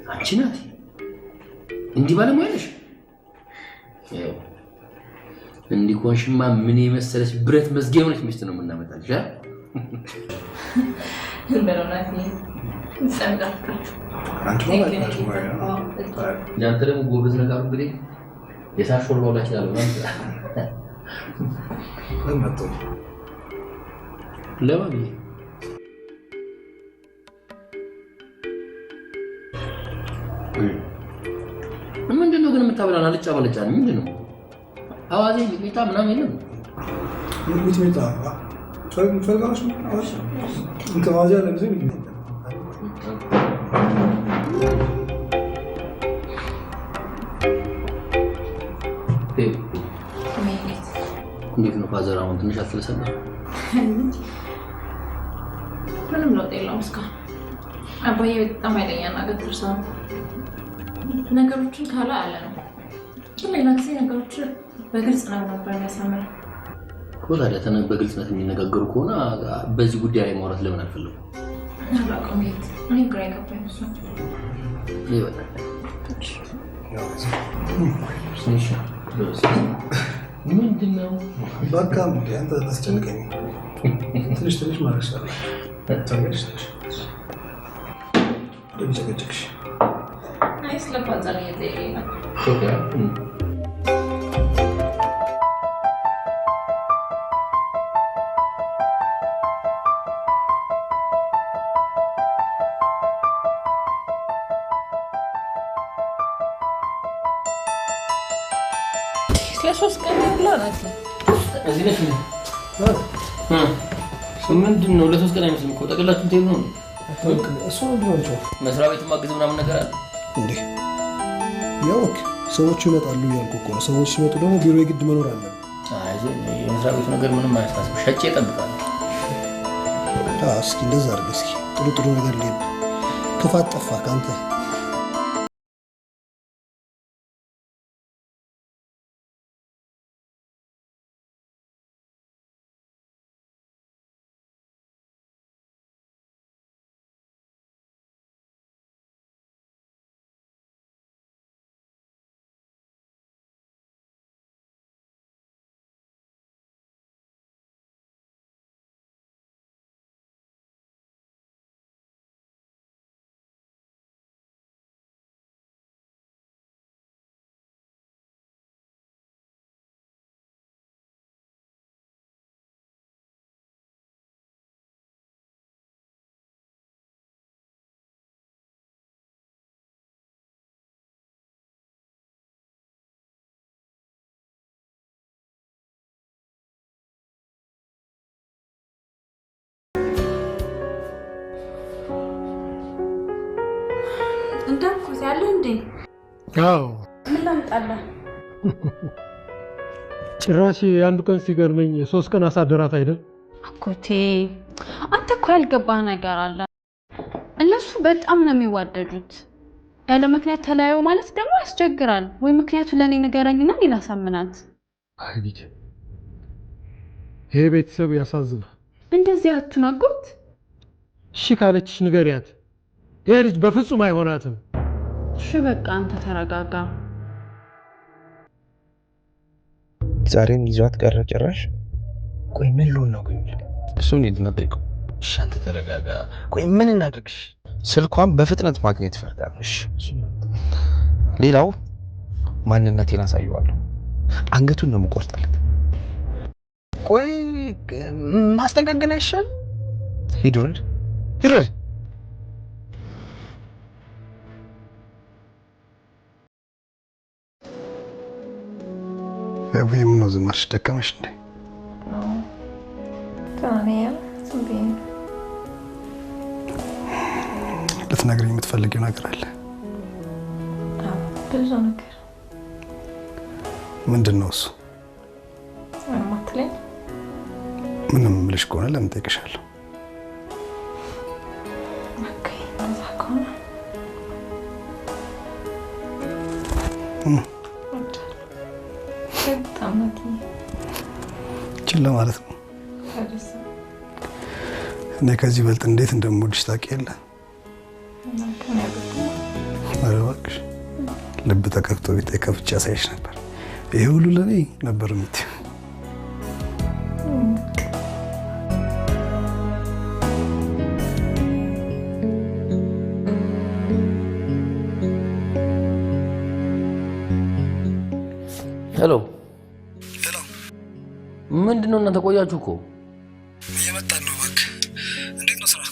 K: አንቺ ናት እንዲህ ባለሙያ ነሽ? እንዲህ ኮንሽማ ምን የመሰለሽ ብረት መዝጊያ ሆነሽ ሚስት ነው የምናመጣልሽ አይደል?
C: እንደናት
K: ያንተ ደግሞ ጎበዝ ነገር እንግዲህ የሳሾር ነው ላች ያለው ለማን ምንድነው ግን የምታበላን አልጫ ባልጫ ምንድነው? አዋዜ ሚጣ ምናምን የለም።
L: ሚጣ ፈጋሽ አዋሽ እንት አዋዜ አለ ጊዜ
K: እንዴት ነው ፋዘር አሁን ትንሽ አትለሰለ?
C: ምንም ለውጥ የለውም እስካሁን። አባዬ በጣም ኃይለኛና ገትር ሰው ነገሮችን ካላ አለ ነው። ሌላ ጊዜ ነገሮችን በግልጽ ነበር የሚያሳምረው።
K: ታዲያ በግልጽነት የሚነጋገሩ ከሆነ በዚህ ጉዳይ ላይ ማውራት ለምን አልፈለጉም?
C: አላውቅም። እኔ ግራ የገባኝ እሱ
K: ምንድን ነው?
L: በቃ አንተ ታስጨንቀኝ። ትንሽ ማድረግ ይችላል። ጨቀጨቅሽ
C: ስለፋዘር እየጠየቀኝ ነው። ለሶስት ቀን ብላናት
K: እዚህ ነሽ ምንድን ነው? ለሶስት ቀን አይመስልም እኮ ጠቅላችሁን ትሄዱ ነው።
L: እሱ ነው
K: መስሪያ ቤት ማገዝ ምናምን ነገር አለ
L: እንዴ? ያው ሰዎቹ ይመጣሉ እያልኩ እኮ ነው። ሰዎች ሲመጡ ደግሞ ቢሮ የግድ መኖር አለ።
K: አይዞህ የመስሪያ ቤቱ ነገር ምንም አያሳስብም። ሸጬ እጠብቃለሁ።
L: እስኪ እንደዛ አድርገህ እስኪ ጥሩ ነገር ልሄድ። ክፋት ጠፋ ከአንተ።
E: እንዳልኩት ያለ እንዴ?
G: አዎ።
E: ምን ላምጣልህ?
G: ጭራሽ አንዱ ቀን ሲገርመኝ 3 ቀን አሳደራት አይደል?
E: አኮቴ አንተ እኮ ያልገባህ ነገር አለ። እነሱ በጣም ነው የሚዋደዱት። ያለ ምክንያት ተለያዩ ማለት ደግሞ ያስቸግራል። ወይ ምክንያቱ ለኔ ንገረኝና እኔ ላሳምናት።
G: አይ ልጅ ይሄ ቤተሰብ ያሳዝናል።
E: እንደዚህ አትናገሩት።
G: እሺ ካለችሽ ንገሪያት። ይሄ ልጅ በፍጹም አይሆናትም።
E: እሺ በቃ አንተ ተረጋጋ።
B: ዛሬም ይዟት ቀረ ጭራሽ። ቆይ ምን ልሆን ነው ግን? እሱን ሄድና ጠይቀው። እሺ አንተ ተረጋጋ። ቆይ ምን እናድርግሽ? ስልኳን በፍጥነት ማግኘት ይፈልጋልሽ። ሌላው ማንነቴን አሳየዋለሁ። አንገቱን ነው የምቆርጥለት። ቆይ ማስጠንቀቅ አይሻል? ሂድ ወረድ ይረድ።
L: ወይም ነው ዝማሽ ደከመሽ እንዴ? ልትነግሪኝ የምትፈልጊው ነገር አለ?
C: ብዙ ነገር።
L: ምንድን ነው እሱ?
C: አትለኝ።
L: ምንም የምልሽ ከሆነ ለምን እጠይቅሻለሁ?
C: በጣም ነው
L: ችላ ማለት ነው። እኔ ከዚህ በልጥ እንዴት እንደምወድሽ ታውቂያለሽ። ኧረ እባክሽ ልብ ተከፍቶ ቢታይ ከፍቼ አሳይሽ ነበር። ይሄ ሁሉ ለኔ ነበር የምትይው።
K: ሄሎ ምንድነው? እናንተ ቆያችሁ እኮ።
L: እየመጣን ነው። እባክህ እንዴት ነው ስራ?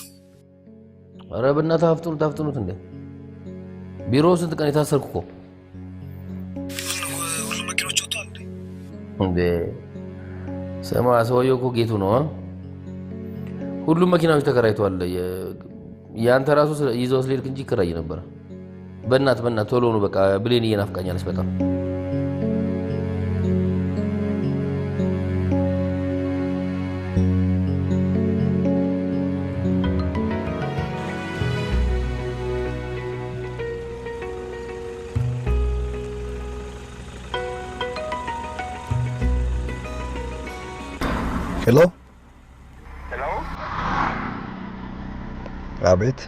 K: ኧረ በእናትህ አፍጥኑት እንዴ! ቢሮ ስንት ቀን የታሰርኩ እኮ።
L: ሁሉም መኪኖች ወጥተዋል
K: እንዴ? ስማ ሰውዬው እኮ ጌቱ ነው። ሁሉም መኪናዎች ተከራይተዋል። ያንተ ራሱ ይዘው ስለሄድክ እንጂ ይከራይ ነበር። በእናትህ ቶሎ ነው በቃ። ብሌን እየናፍቃኛለች በጣም።
L: ሄሎ አቤት።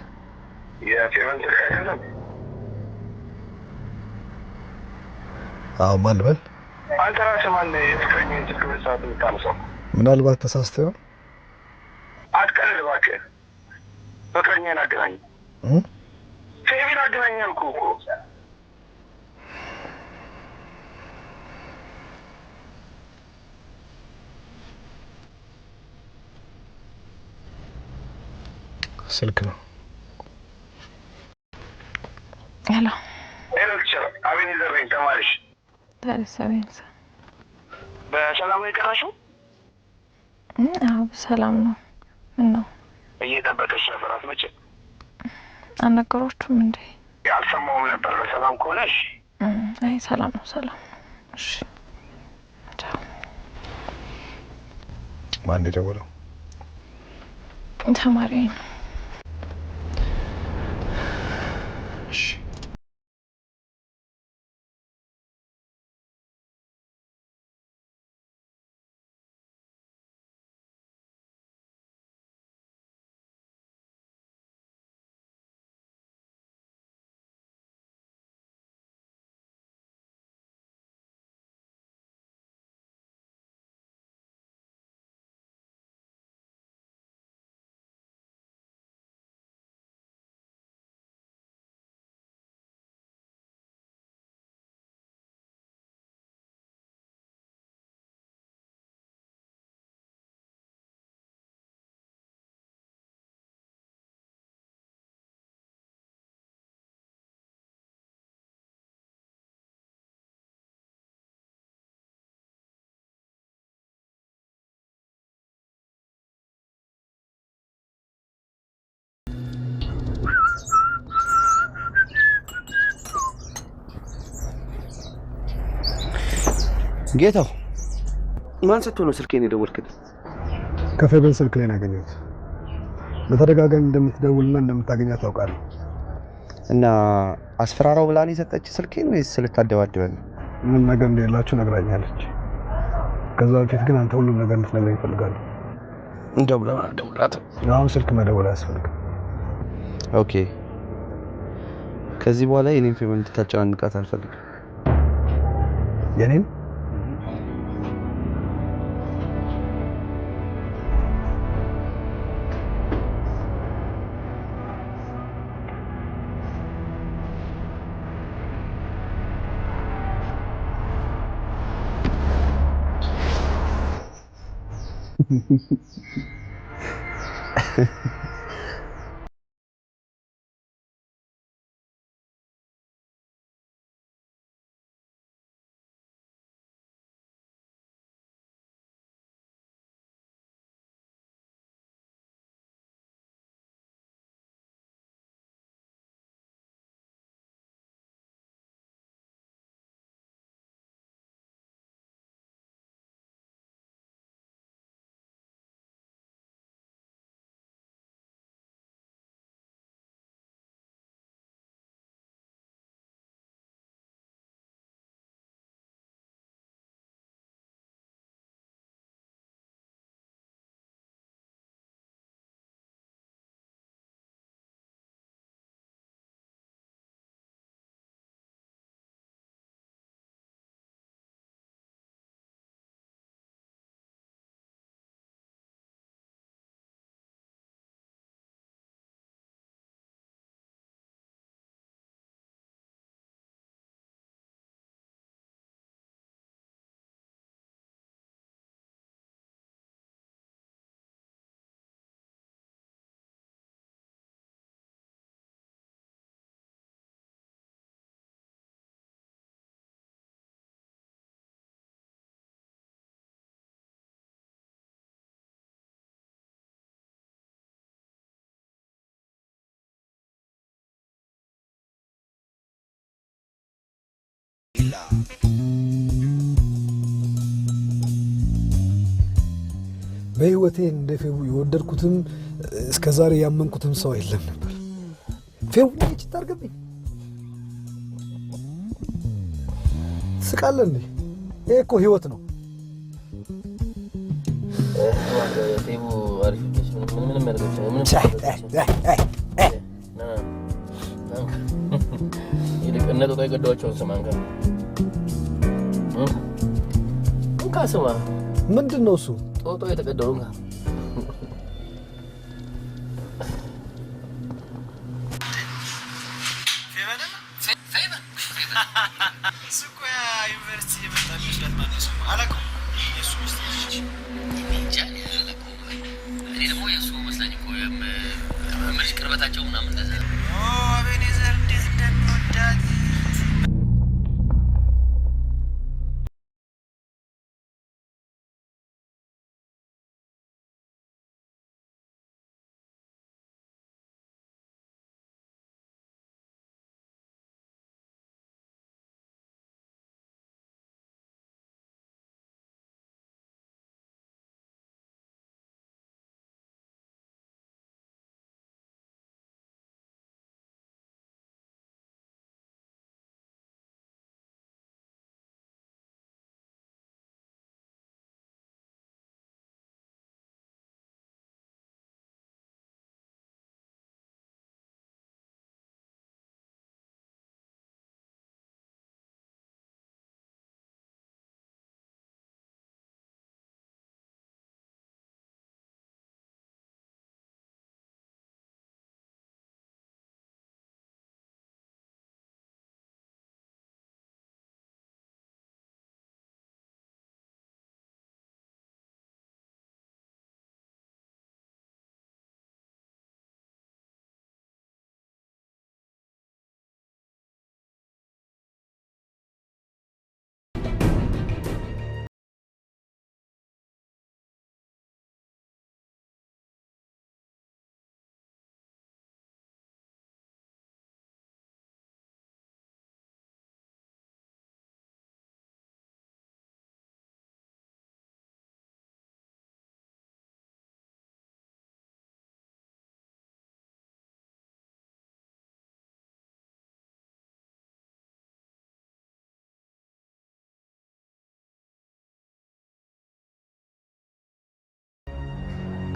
N: የፌቨን ስልክ አይደለም?
L: አዎ ማን ልበል?
N: አንተ ራስህ ማነህ የፍቅረኛዬን ስልክ በሰዓት የምታነሳው?
L: ምናልባት ተሳስተህ ይሆን?
N: አትቀልድ እባክህ። ፍቅረኛዬን አገናኝ። ፌቪን አገናኝ አልኩህ እኮ።
L: ስልክ ነው።
C: ሄሎ
N: ሌክቸር አቤኔዘር ነኝ ተማሪሽ።
C: ታዲያ
N: በሰላም ነው የቀረሽው?
C: አዎ በሰላም ነው። ምን ነው
N: እየጠበቀሽ ነበር? አትመጭም?
C: አልነገሯችሁም እንዴ?
N: አልሰማሁም ነበር። በሰላም ከሆነሽ
C: አይ ሰላም ነው። እሺ
L: ማን የደወለው?
C: ተማሪ ነው።
B: ጌታው ማን ሰጥቶ ነው ስልኬን የደወልክልኝ?
L: ከፌቨን ስልክ ላይ ነው ያገኘሁት። በተደጋጋሚ እንደምትደውልና እንደምታገኛት ታውቃለህ።
B: እና አስፈራራው ብላን የሰጠች ስልኬን ወይስ ልታደባድበን?
L: ምንም ነገር እንደሌላችሁ ነግራኛለች። ከዛ በፊት ግን አንተ ሁሉም ነገር እንድትነግረኝ እፈልጋለሁ።
B: እንደውላት
L: አሁን ስልክ መደወል አያስፈልግም።
B: ኦኬ። ከዚህ በኋላ የኔን ፌቨን እንድታጨናንቃት አልፈልግም።
L: የኔን በህይወቴ እንደ ፌቡ የወደድኩትም እስከዛሬ ያመንኩትም ሰው የለም ነበር። ፌቡ ልጅ ታርገብኝ ስቃለ እንዴ? ይሄ እኮ ህይወት ነው።
K: ፌቡ አሪፍ ልጅ ምንም ያርገች ምንም ይልቅ እነ ጦጣ የገደዋቸውን ስማ እንካ ስማ።
L: ምንድን ነው እሱ?
K: ጦጣ የተቀደው እንካ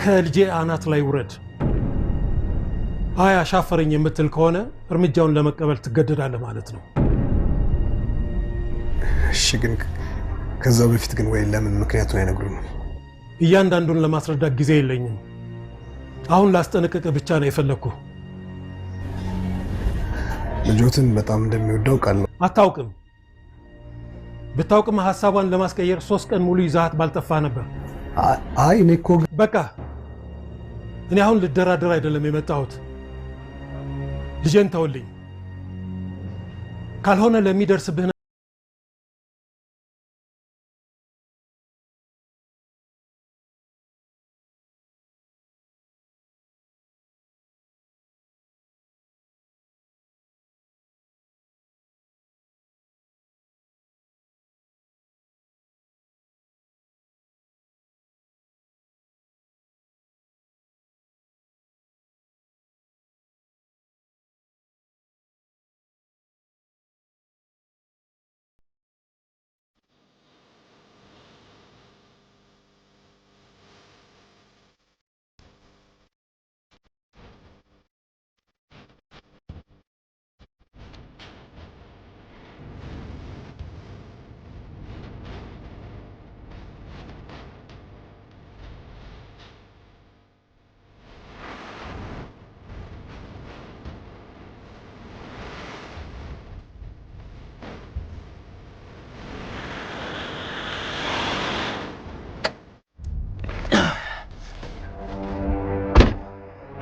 D: ከልጄ አናት ላይ ውረድ። አይ አሻፈረኝ የምትል ከሆነ እርምጃውን ለመቀበል ትገደዳለህ ማለት ነው።
L: እሺ፣ ግን ከዛ በፊት ግን ወይ ለምን ምክንያቱን አይነግሩም?
D: እያንዳንዱን ለማስረዳት ጊዜ የለኝም። አሁን ላስጠነቅቅ ብቻ ነው የፈለግኩ።
L: ልጆትን በጣም እንደሚወደው ቃል ነው።
D: አታውቅም። ብታውቅም ሐሳቧን ለማስቀየር 3 ቀን ሙሉ ይዛት ባልጠፋ ነበር።
L: አይ እኔ እኮ
D: በቃ እኔ አሁን ልደራደር አይደለም የመጣሁት። ልጄን ተውልኝ፣ ካልሆነ ለሚደርስብህ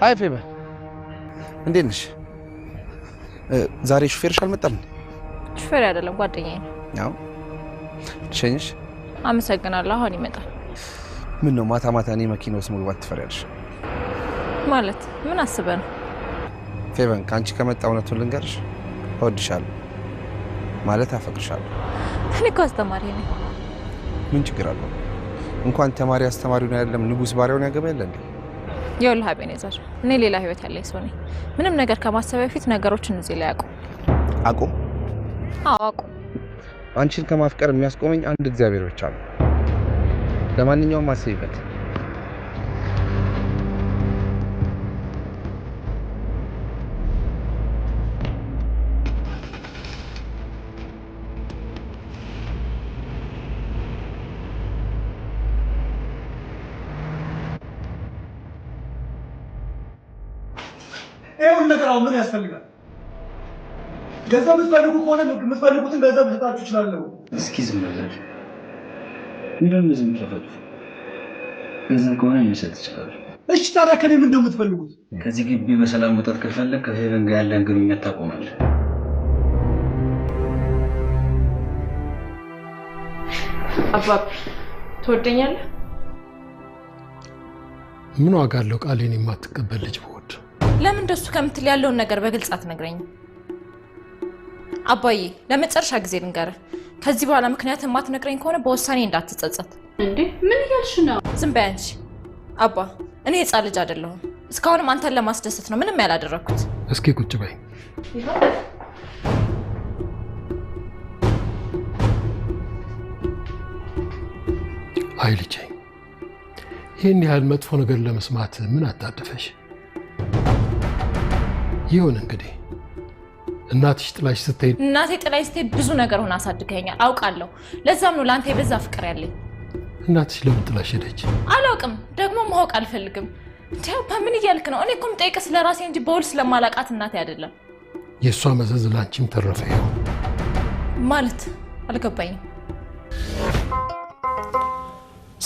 B: ሃይ ፌበ፣ እንዴት ነሽ? ዛሬ ሹፌርሽ አልመጣም?
C: ሹፌር አይደለም ጓደኛዬ ነው።
B: ያው ልሸኝሽ?
C: አመሰግናለሁ። አሁን ይመጣል።
B: ምን ነው ማታ ማታ እኔ መኪና ውስጥ መግባት ትፈሪያለሽ?
C: ማለት ምን አስበህ ነው?
B: ፌበን፣ ከአንቺ ከመጣ እውነቱን ልንገርሽ፣ እወድሻለሁ። ማለት አፈቅርሻለሁ።
C: እኔ እኮ አስተማሪ ነኝ።
B: ምን ችግር አለው? እንኳን ተማሪ አስተማሪውን አይደለም ንጉስ ባሪያውን ያገባል እንዴ?
C: ይኸውልህ አቤኔዘር፣ እኔ ሌላ ህይወት ያለኝ ሰው ነኝ። ምንም ነገር ከማሰብ በፊት ነገሮችን እዚህ ላይ አቁም። አዎ አቁም።
B: አንቺን ከማፍቀር የሚያስቆመኝ አንድ እግዚአብሔር ብቻ ነው። ለማንኛውም አስቢበት።
I: ይሄን ነገር አሁን ምን ያስፈልጋል? ገንዘብ የምትፈልጉ ከሆነ የምትፈልጉትን ገንዘብ ልሰጣችሁ እችላለሁ።
H: እስኪ ዝም በል። ምንድነው ዝም ተፈቱ? ገንዘብ ከሆነ ልሰጥ እችላለሁ።
I: እሺ ታዲያ ከኔ ምንድን ነው የምትፈልጉት?
H: ከዚህ ግቢ በሰላም መውጣት ከፈለግ ከሄቨን ጋር ያለን ግንኙነት ታቆማለህ።
C: አባብ ትወደኛለህ?
G: ምን ዋጋ አለው ቃሌን የማትቀበል ልጅ ብወድ?
C: ለምን እንደሱ ከምትል ያለውን ነገር በግልጽ አትነግረኝም? አባዬ ለመጨረሻ ጊዜ ልንገርህ፣ ከዚህ በኋላ ምክንያት የማትነግረኝ ከሆነ በውሳኔ እንዳትጸጸት።
E: እንዴ ምን እያልሽ ነው?
C: ዝም በይ አንቺ። አባ እኔ ሕፃን ልጅ አይደለሁም። እስካሁንም አንተን ለማስደሰት ነው ምንም ያላደረኩት።
G: እስኪ ቁጭ በይ። አይ ልጄ፣ ይህን ያህል መጥፎ ነገር ለመስማት ምን አጣደፈሽ? ይሁን እንግዲህ እናትሽ ጥላሽ ስትሄድ።
C: እናቴ ጥላሽ ስትሄድ ብዙ ነገር ሆነ አሳድገኛል አውቃለሁ። ለዛም ነው ለአንተ የበዛ ፍቅር ያለኝ።
G: እናትሽ ለምን ጥላሽ ሄደች?
C: አላውቅም፣ ደግሞ ማወቅ አልፈልግም። እንዴው በምን እያልክ ነው? እኔ እኮ የምጠይቅህ ስለራሴ እንጂ በውል ስለማላቃት እናቴ አይደለም።
G: የእሷ መዘዝ ላንቺም ተረፈ። ይኸው
C: ማለት አልገባኝም።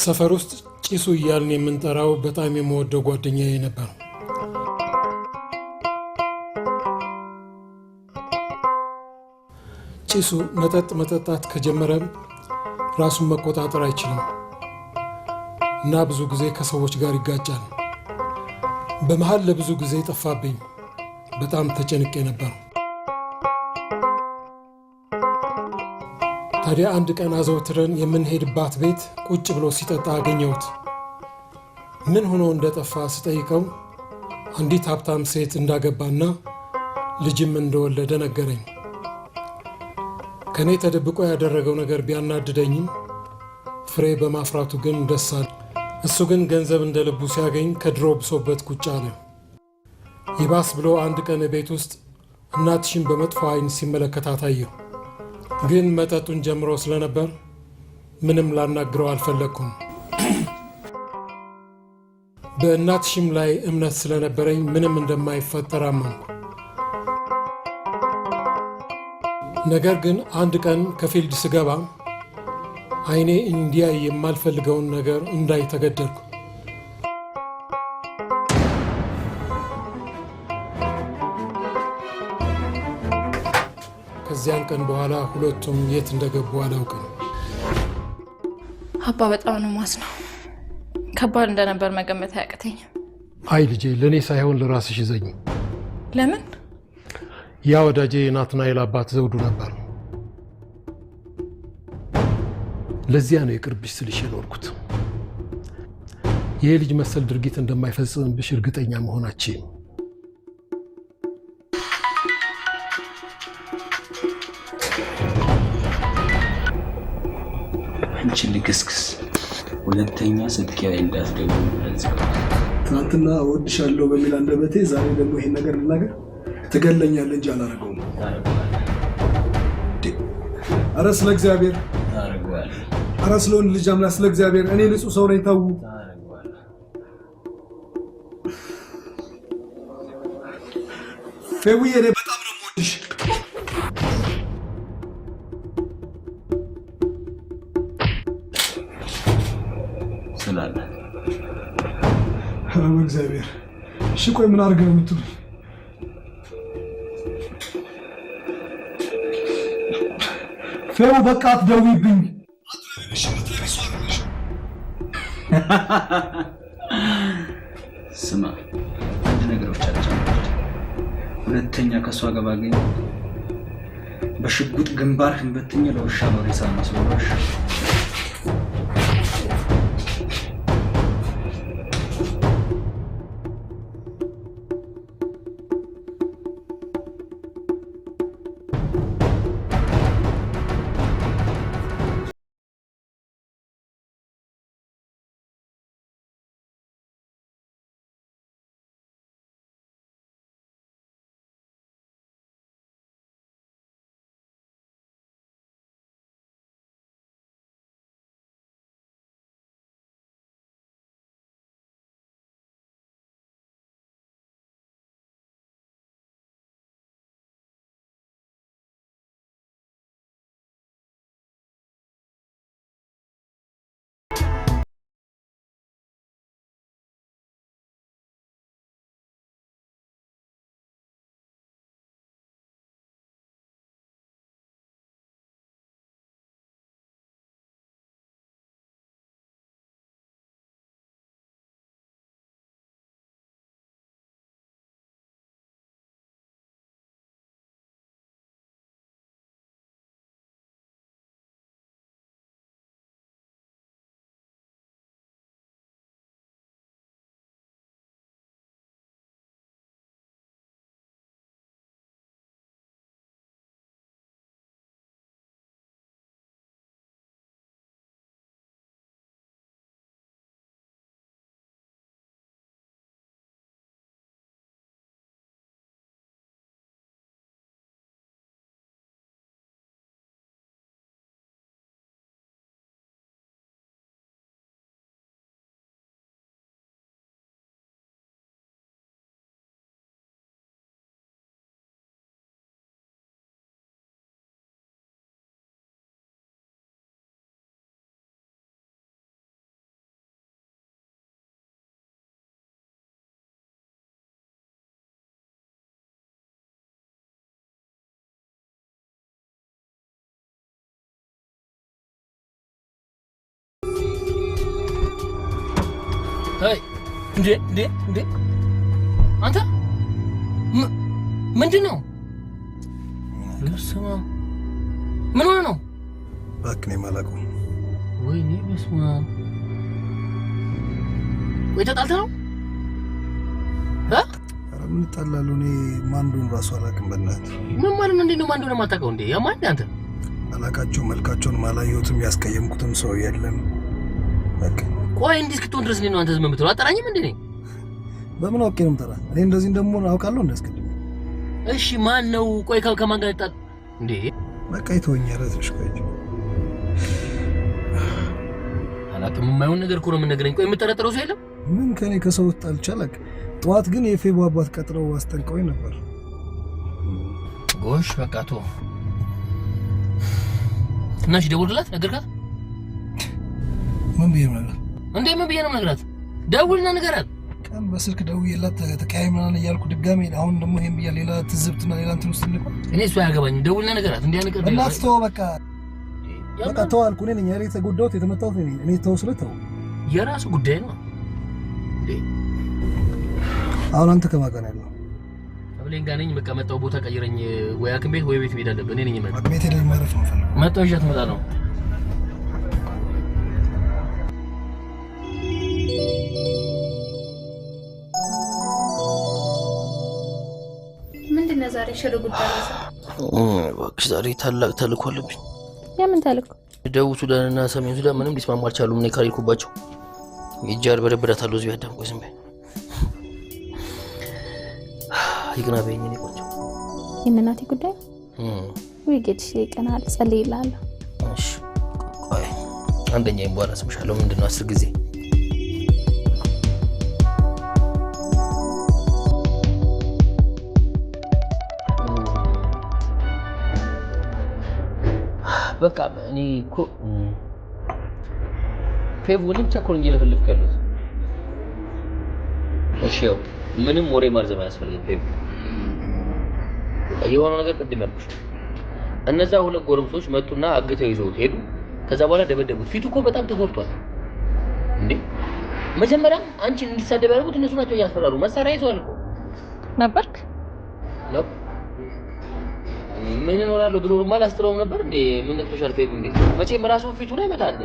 G: ሰፈር ውስጥ ጭሱ እያልን የምንጠራው በጣም የምወደው ጓደኛዬ ነበር። ጭሱ መጠጥ መጠጣት ከጀመረ ራሱን መቆጣጠር አይችልም እና ብዙ ጊዜ ከሰዎች ጋር ይጋጫል። በመሃል ለብዙ ጊዜ ጠፋብኝ። በጣም ተጨንቄ ነበር። ታዲያ አንድ ቀን አዘውትረን የምንሄድባት ቤት ቁጭ ብሎ ሲጠጣ አገኘሁት። ምን ሆኖ እንደጠፋ ስጠይቀው አንዲት ሀብታም ሴት እንዳገባና ልጅም እንደወለደ ነገረኝ። ከኔ ተደብቆ ያደረገው ነገር ቢያናድደኝም ፍሬ በማፍራቱ ግን ደስ አለ። እሱ ግን ገንዘብ እንደ ልቡ ሲያገኝ ከድሮ ብሶበት ቁጭ አለ። ይባስ ብሎ አንድ ቀን ቤት ውስጥ እናትሽን በመጥፎ ዓይን ሲመለከታት አየሁ። ግን መጠጡን ጀምሮ ስለነበር ምንም ላናግረው አልፈለግኩም። በእናትሽም ላይ እምነት ስለነበረኝ ምንም እንደማይፈጠር አመንኩ። ነገር ግን አንድ ቀን ከፊልድ ስገባ ዓይኔ እንዲያይ የማልፈልገውን ነገር እንዳይ ተገደድኩ። ከዚያን ቀን በኋላ ሁለቱም የት እንደገቡ አላውቅም።
C: አባ በጣም ነው የማዝነው። ከባድ እንደነበር መገመት አያቅተኝም።
G: አይ ልጄ፣ ለእኔ ሳይሆን ለራስሽ እዘኝ።
C: ለምን?
G: ያ ወዳጄ የናትናኤል አባት ዘውዱ ነበር። ለዚያ ነው የቅርብሽ ስልሽ የኖርኩት። ይሄ ልጅ መሰል ድርጊት እንደማይፈጽምብሽ እርግጠኛ መሆናችን።
H: አንቺ ልክስክስ ሁለተኛ ስልክ ላይ እንዳትደውል ብለህ
I: ትናንትና እወድሻለሁ በሚል አንደበቴ ዛሬ ደግሞ ይሄን ነገር ልናገር? ትገለኛለህ እንጂ አላደርገውም። ኧረ ስለ እግዚአብሔር፣ ኧረ ስለሆን ልጅ አምላክ ስለ እግዚአብሔር፣ እኔ ንጹህ ሰው ነኝ። ተው ፌውዬ፣ እኔ በጣም ነው የምወድሽ።
H: ስላለ
I: ኧረ በእግዚአብሔር። እሺ ቆይ ምን አድርገህ ነው የምትሉኝ? ፌው በቃ አትደውይብኝ።
H: ስማ፣ አንድ ነገሮች አልቻልኩት። ሁለተኛ ከእሷ ጋር ባገኝ በሽጉጥ ግንባርህን በትኜ ለውሻ ነው ሬሳ ማስበላሽ።
K: Hey, እንዴ አንተ ምንድነው? ለስማ ምን ሆነ ነው?
L: እባክህ ነው የማላውቀው።
K: ወይኔ በስመ አብ። ወይ ተጣልተህ ነው?
L: ኧረ ምን እጣላለሁ? እኔ ማን እንደሆነ እራሱ አላውቅም። በእናትህ
K: ምን ማለት ነው? እንዴት ነው ማን እንደሆነ የማታውቀው? እንዴ ያማን አንተ
L: አላውቃቸውም። መልካቸውን አላየሁትም። ያስቀየምኩትም ሰው የለም። በቃ
K: ቆይ እንዲህ እስክትሆን ድረስ ነው አንተ ዝም የምትለው? አጠራኝም እንዴ?
L: በምን አውቄ ነው የምጠራህ? እኔ እንደዚህ እንደምሆን አውቃለሁ እንዳስቀድም።
K: እሺ ማን ነው? ቆይ ከማን ጋር ይጣል እንዴ?
L: በቃ ይተወኛል። ትንሽ ቆይ
K: አላውቅም። የማይሆን ነገር እኮ ነው የምንነግረኝ። ቆይ የምጠረጥረው ሰው የለም?
L: ምን ከኔ ከሰው ጣልቻለክ? ጠዋት ግን የፌቦ አባት ቀጥረው አስጠንቀውኝ ነበር።
K: ጎሽ በቃ ተው እና እሺ ደውልላት። ነገርካት?
L: ምን ብዬ ነው ነገር
K: እንዴ? ምን ብዬ ነው ነገራት? ደውልና ነገራት።
L: ቀን በስልክ ደውዬላት ተቀያይመናል እያልኩ ድጋሜ አሁን ደግሞ ይሄን ብያ ሌላ ትዝብትና ሌላ እንትን ውስጥ ልቆ
K: እኔ እሱ አያገባኝም። ደውልና ነገራት። እንዴ ነገር
L: እናት ተው በቃ ተው አልኩ። እኔ ነኝ ያሬ የተጎዳሁት የተመታሁት እኔ ተው ስለተው
K: የራሱ ጉዳይ ነው እንዴ።
L: አሁን አንተ ከማን ጋር ያለው?
K: አብሌን ጋር ነኝ። በቃ መጣው ቦታ ቀይረኝ። ወይ ሐኪም ቤት ወይ ቤት መሄድ አለብን። እኔ ነኝ ማለት
L: ቤት ሄደኝ ማለት ነው ፈልኩ።
K: መጣው ይዣት መጣ ነው።
M: ምንድነው ዛሬ ሽር ጉዳይ ነው?
K: እባክሽ ዛሬ ታላቅ ተልእኮ አለብኝ።
M: የምን ተልእኮ?
K: ደቡብ ሱዳንና ሰሜን ሱዳን ምንም ሊስማሙ አልቻሉም። እኔ ካልኩባቸው ይጃል በረበዳታለሁ። እዚህ አዳም ቆይ ዝም በይ። ይቅና በይኝ። እኔ ቆንጆ
M: የእናቴ ጉዳይ ወይ ጌትሽ ይቀናል። ጸልይልሃለሁ።
K: እሺ ቆይ አንደኛዬን በኋላ ስምሻለሁ። ምንድነው 10 ጊዜ በቃ እኔ እኮ ፌብሩዋሪ ብቻ እኮ ነው እየለፈለፍኩ ያለሁት። እሺ ያው ምንም ወሬ ማርዘም አያስፈልግም። ፌብ የሆነው ነገር ቅድም ያልኩሽ እነዛ ሁለት ጎረምሶች መጡና አግተው ይዘውት ሄዱ። ከዛ በኋላ ደበደቡት። ፊቱ እኮ በጣም ተጎድቷል። እንዴ መጀመሪያም አንቺን እንዲሳደብ ያደረጉት እነሱ ናቸው። እያስፈራሩ መሳሪያ ይዘዋል እኮ
C: ነበርክ
K: ነው። ምን እኖራለሁ ብሎ ማላስተረው ነበር እንዴ? ምን ተሻል ፌብ እንዴ? መቼም ራሱ ፊቱ ላይ መታለ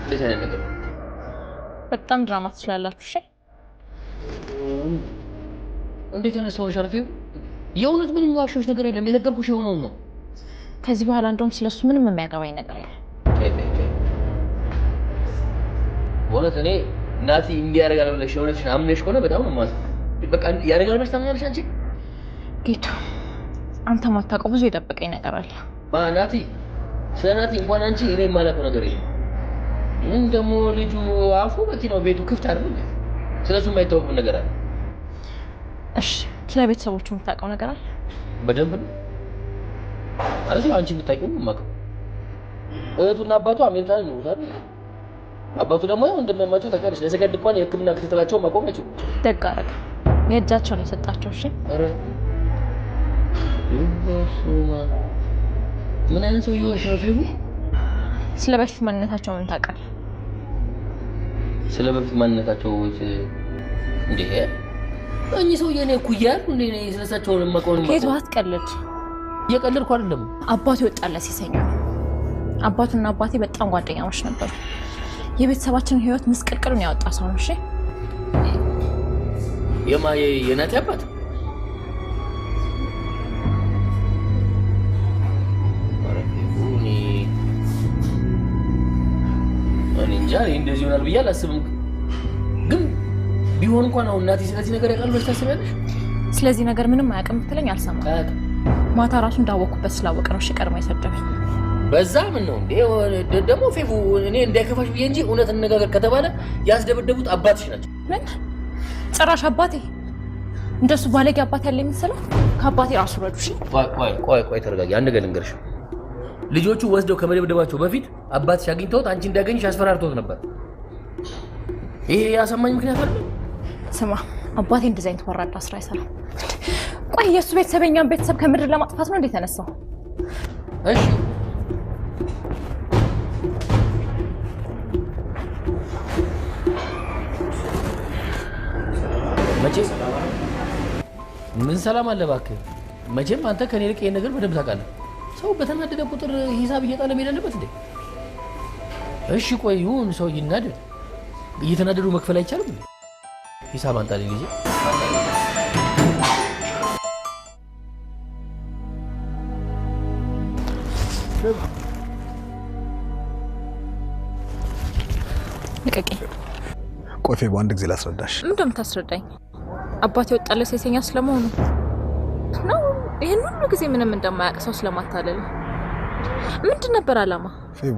K: እንዴት አይነት ነገር
C: በጣም ድራማ ትችላላችሁ። እሺ
K: እንዴት ነው ሰው ሸርፊው? የእውነት ምንም ዋሽሽ ነገር የለም። የነገርኩሽ የሆነው ነው።
C: ከዚህ በኋላ እንደውም ስለሱ ምንም የሚያገባኝ ነገር የለም።
K: ወለት እኔ ናቲ እንዲያረጋል ብለሽ የሆነሽ አምነሽ ከሆነ በጣም ነው ማለት በቃ ያረጋል ብለሽ ታምኛለሽ አንቺ?
C: ጌቱ አንተ ማታውቀው ብዙ የጠበቀኝ ነገር አለ።
K: ናቲ ስለ ናቲ እንኳን አንቺ እኔ የማላውቀው ነገር የለም። ምን ደግሞ ልጁ አፉ በቲኖ ቤቱ ክፍት አይደል? ስለሱ የማይታወቅ ነገር አለ።
C: እሺ ስለ ቤተሰቦቹ የምታውቀው ነገር አለ?
K: በደንብ ነው። አለዚህ አንቺ የምታውቂው ማቀው እህቱና አባቱ አሜሪካን ነው አይደል? አባቱ ደግሞ ያው እንደማይማቸው ታውቂያለሽ። ለሰከንድ እንኳን የሕክምና ክትትላቸው ማቆማቸው
C: ደግ አደረገ። የእጃቸውን የሰጣቸው። እሺ
K: ምን አይነት ሰው ይሆን ሸርፊው?
C: ስለ በፊት ማንነታቸው ምን ታውቃለህ?
K: ስለ በፊት ማንነታቸው እንዴ? እኚህ ሰውዬ እኔ እኩያ እንዴ ነኝ ስለሳቸው ለማቆም
C: ከየት አትቀልድ።
K: እየቀለድኩ አይደለም።
C: አባቱ ይወጣለ ሲሰኛ አባቱና አባቴ በጣም ጓደኛሞች ነበሩ። የቤተሰባችንን ህይወት ምስቅልቅሉን ያወጣ ሰው ነው። እሺ
K: የናቲ አባት እኔ እንጃ እንደዚህ ይሆናል ብዬ አላስብም። ግን ቢሆን እንኳን አሁን ናቲ ስለዚህ ነገር ያውቃል ብለሽ ታስቢያለሽ?
C: ስለዚህ ነገር ምንም አያውቅም ብትለኝ አልሰማም። ማታ ራሱ እንዳወቅኩበት ስላወቀ ነው እሺ ቀድሞ የሰደበኝ።
K: በዛ ምን ነው እንዴ ደግሞ ፌቡ እኔ እንዳይከፋሽ ብዬ እንጂ እውነት እንነጋገር ከተባለ ያስደበደቡት አባትሽ ናቸው።
C: ምን ጭራሽ አባቴ እንደሱ ባለጌ አባት ያለ የሚመስለው? ከአባቴ ራሱ ረዱ። እሺ
K: ቆይ ተረጋጊ። አንድ ነገር ልንገርሽ። ልጆቹ ወስደው ከመደብደባቸው በፊት አባትሽ አግኝተውት አንቺ እንዳገኝሽ አስፈራርተውት ነበር። ይሄ ያሰማኝ ምክንያት አይደል?
C: ስማ አባቴ እንደዚህ አይነት ወራዳ ስራ አይሰራም። ቆይ የሱ ቤተሰበኛን ቤተሰብ ከምድር ለማጥፋት ነው እንዴ ተነሳው?
K: እሺ መቼም ምን ሰላም አለ እባክህ። መቼም አንተ ከኔ ልቅ ይሄን ነገር በደንብ ታውቃለህ። ሰው በተናደደ ቁጥር ሂሳብ እየጣለ መሄድ አለበት እንዴ? እሺ ቆይ ይሁን ሰው ይናደድ፣ እየተናደዱ መክፈል አይቻልም እንዴ? ሂሳብ አንጣልኝ ጊዜ
C: ልቀቀኝ።
L: ቆይ ፌቡ አንድ ጊዜ ላስረዳሽ።
C: ምንድነው የምታስረዳኝ? አባቴ ወጣለ ሴተኛ ስለመሆኑ ነው? ይሄን ሁሉ ጊዜ ምንም እንደማያውቅ ሰው ስለማታለል ምንድን ነበር አላማ?
L: ፌቡ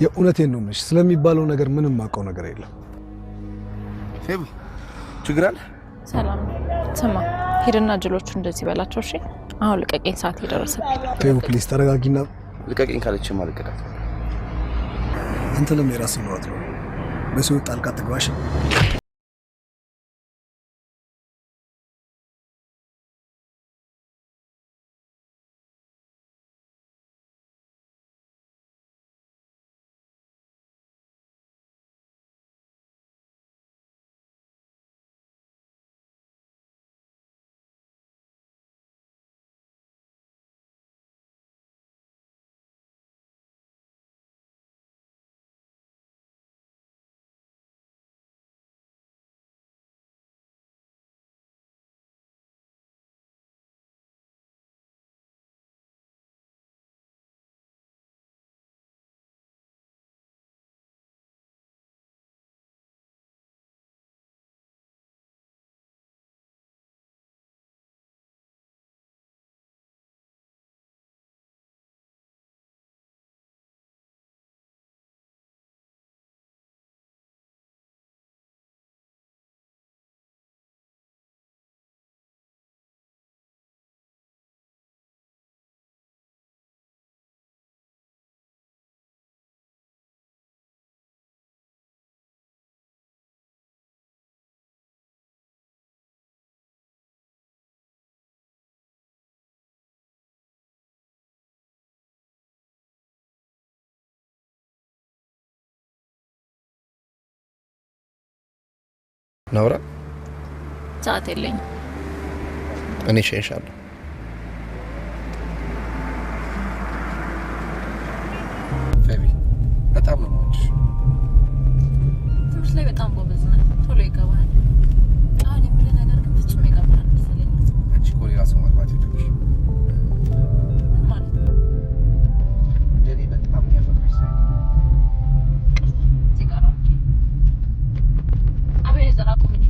L: የእውነቴን ነው የምልሽ፣ ስለሚባለው ነገር ምንም ማውቀው ነገር የለም።
B: ፌቡ ችግር አለ?
C: ሰላም ስማ፣ ሄድና ጅሎቹ እንደዚህ በላቸው። እሺ አሁን ልቀቀኝ፣ ሰዓት የደረሰብኝ።
L: ፌቡ ፕሊዝ ተረጋጊና።
B: ልቀቀኝ ካለች ማልቀዳት
L: አንተ ለምን የራስህ ነው አትለው? በሰው ጣልቃ ትግባሽ።
B: ናውራ
C: ሰዓት የለኝም።
B: እኔ እሸኝሻለሁ። በጣም ነው የምወድሽ።
C: ትምህርት ላይ በጣም ጎበዝ ነህ፣ ቶሎ ይገባል። አሁን የምልህ ነገር ግን ፍጹም ይገባል መሰለኝ።
B: አንቺ እኮ ሌላ ሰው ማግባት የለብሽ።
C: ምን ማለት ነው?
B: እንደኔ በጣም የሚያፈቅርሽ ሰው
C: ሲጋራ አቤት ዘራቁ ምን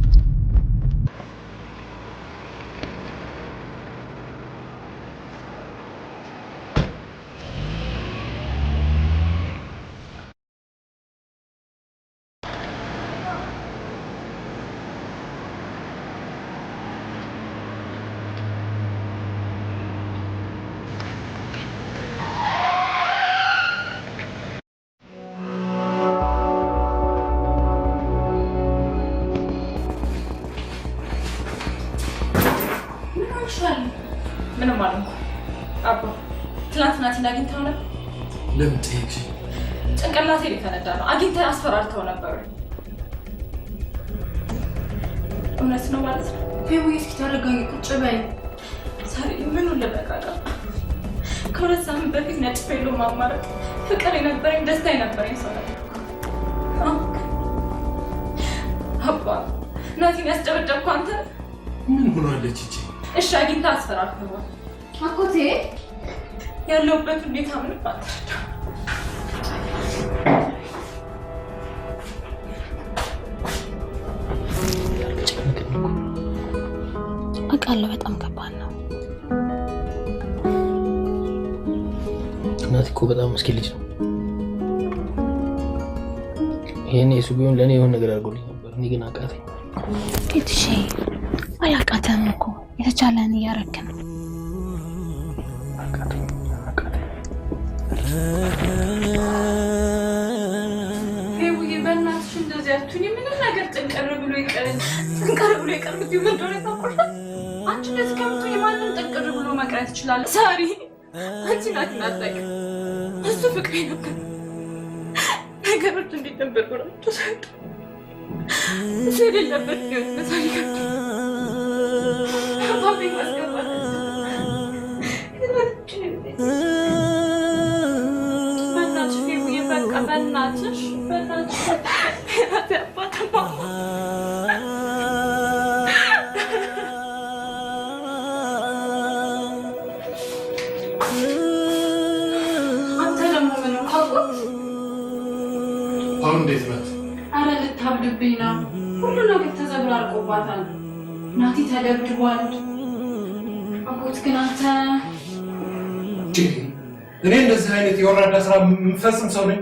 C: ምንም ማለት ነው? አባ ትናንትና ቲና አግኝተው ነበር።
D: ለምን ጠየቅሽ?
C: ጭንቅላቴ ሊፈነዳ ነው። አግኝተን አስፈራርተው ነበር። እውነት ነው ማለት ነው?
E: ፌቡዬ እስኪ ተረጋጊ፣ ቁጭ በይ።
C: ሳሪ ምኑን ልበቃቃ? ከሁለት ሳምንት በፊት ነጭ ፌሎ ማማረጥ ፍቅር የነበረኝ ደስታ የነበረኝ ሰው ነበር። አባ ናቲን ያስጨበጨብኩ አንተ
D: ምን ሆናለች እቺ?
C: እሺ አግኝታ አስፈራርተዋል።
E: አኮቴ
C: ያለሁበት ሁኔታ ምንም አትረዳም።
M: አውቃለሁ በጣም ከባድ ነው።
K: እናት እኮ በጣም ምስኪን ልጅ ነው። ይሄኔ እሱ ቢሆን ለእኔ የሆነ ነገር አድርጎልኝ ነበር። እኔ ግን አቃተኝ።
M: ጌትሼ አላቃተም እኮ የተቻለን እያደረክ ነው።
C: ፌቡዬ በእናትሽ እንደዚህ አትሁኝ። ምንም ነገር ጥንቅር ብሎ ይቀር ብትይው ምን እንደሆነ ታውቃለሽ? አንቺ እንደዚህ ከምትሆኝ ማንም ጥንቅር ብሎ መቅረት ይችላል። ሳሪ አንቺ ናትን አታውቂም። እሱ ፍቅሬ ነበር። ነገሮች እንዴት ነበር ብላችሁ ሳይጡ እሱ የሌለበት ህይወት በሳሪ ገብቶ አባቤ ማስገባት በእናትሽ ፌቡዬ በቃ በእናትሽ የራሴ አባትማ አንተ ደግሞ ምን ካውቁት
D: አሁን እንዴት ናት?
E: አረ ልታብድብኝ ነው። ሁሉ ነገር ተዘብራርቆባታል። ናቲ ተደብድቧል። አጎት ግን አንተ
D: እኔ እንደዚህ አይነት የወራዳ ስራ የምፈጽም ሰው ነኝ?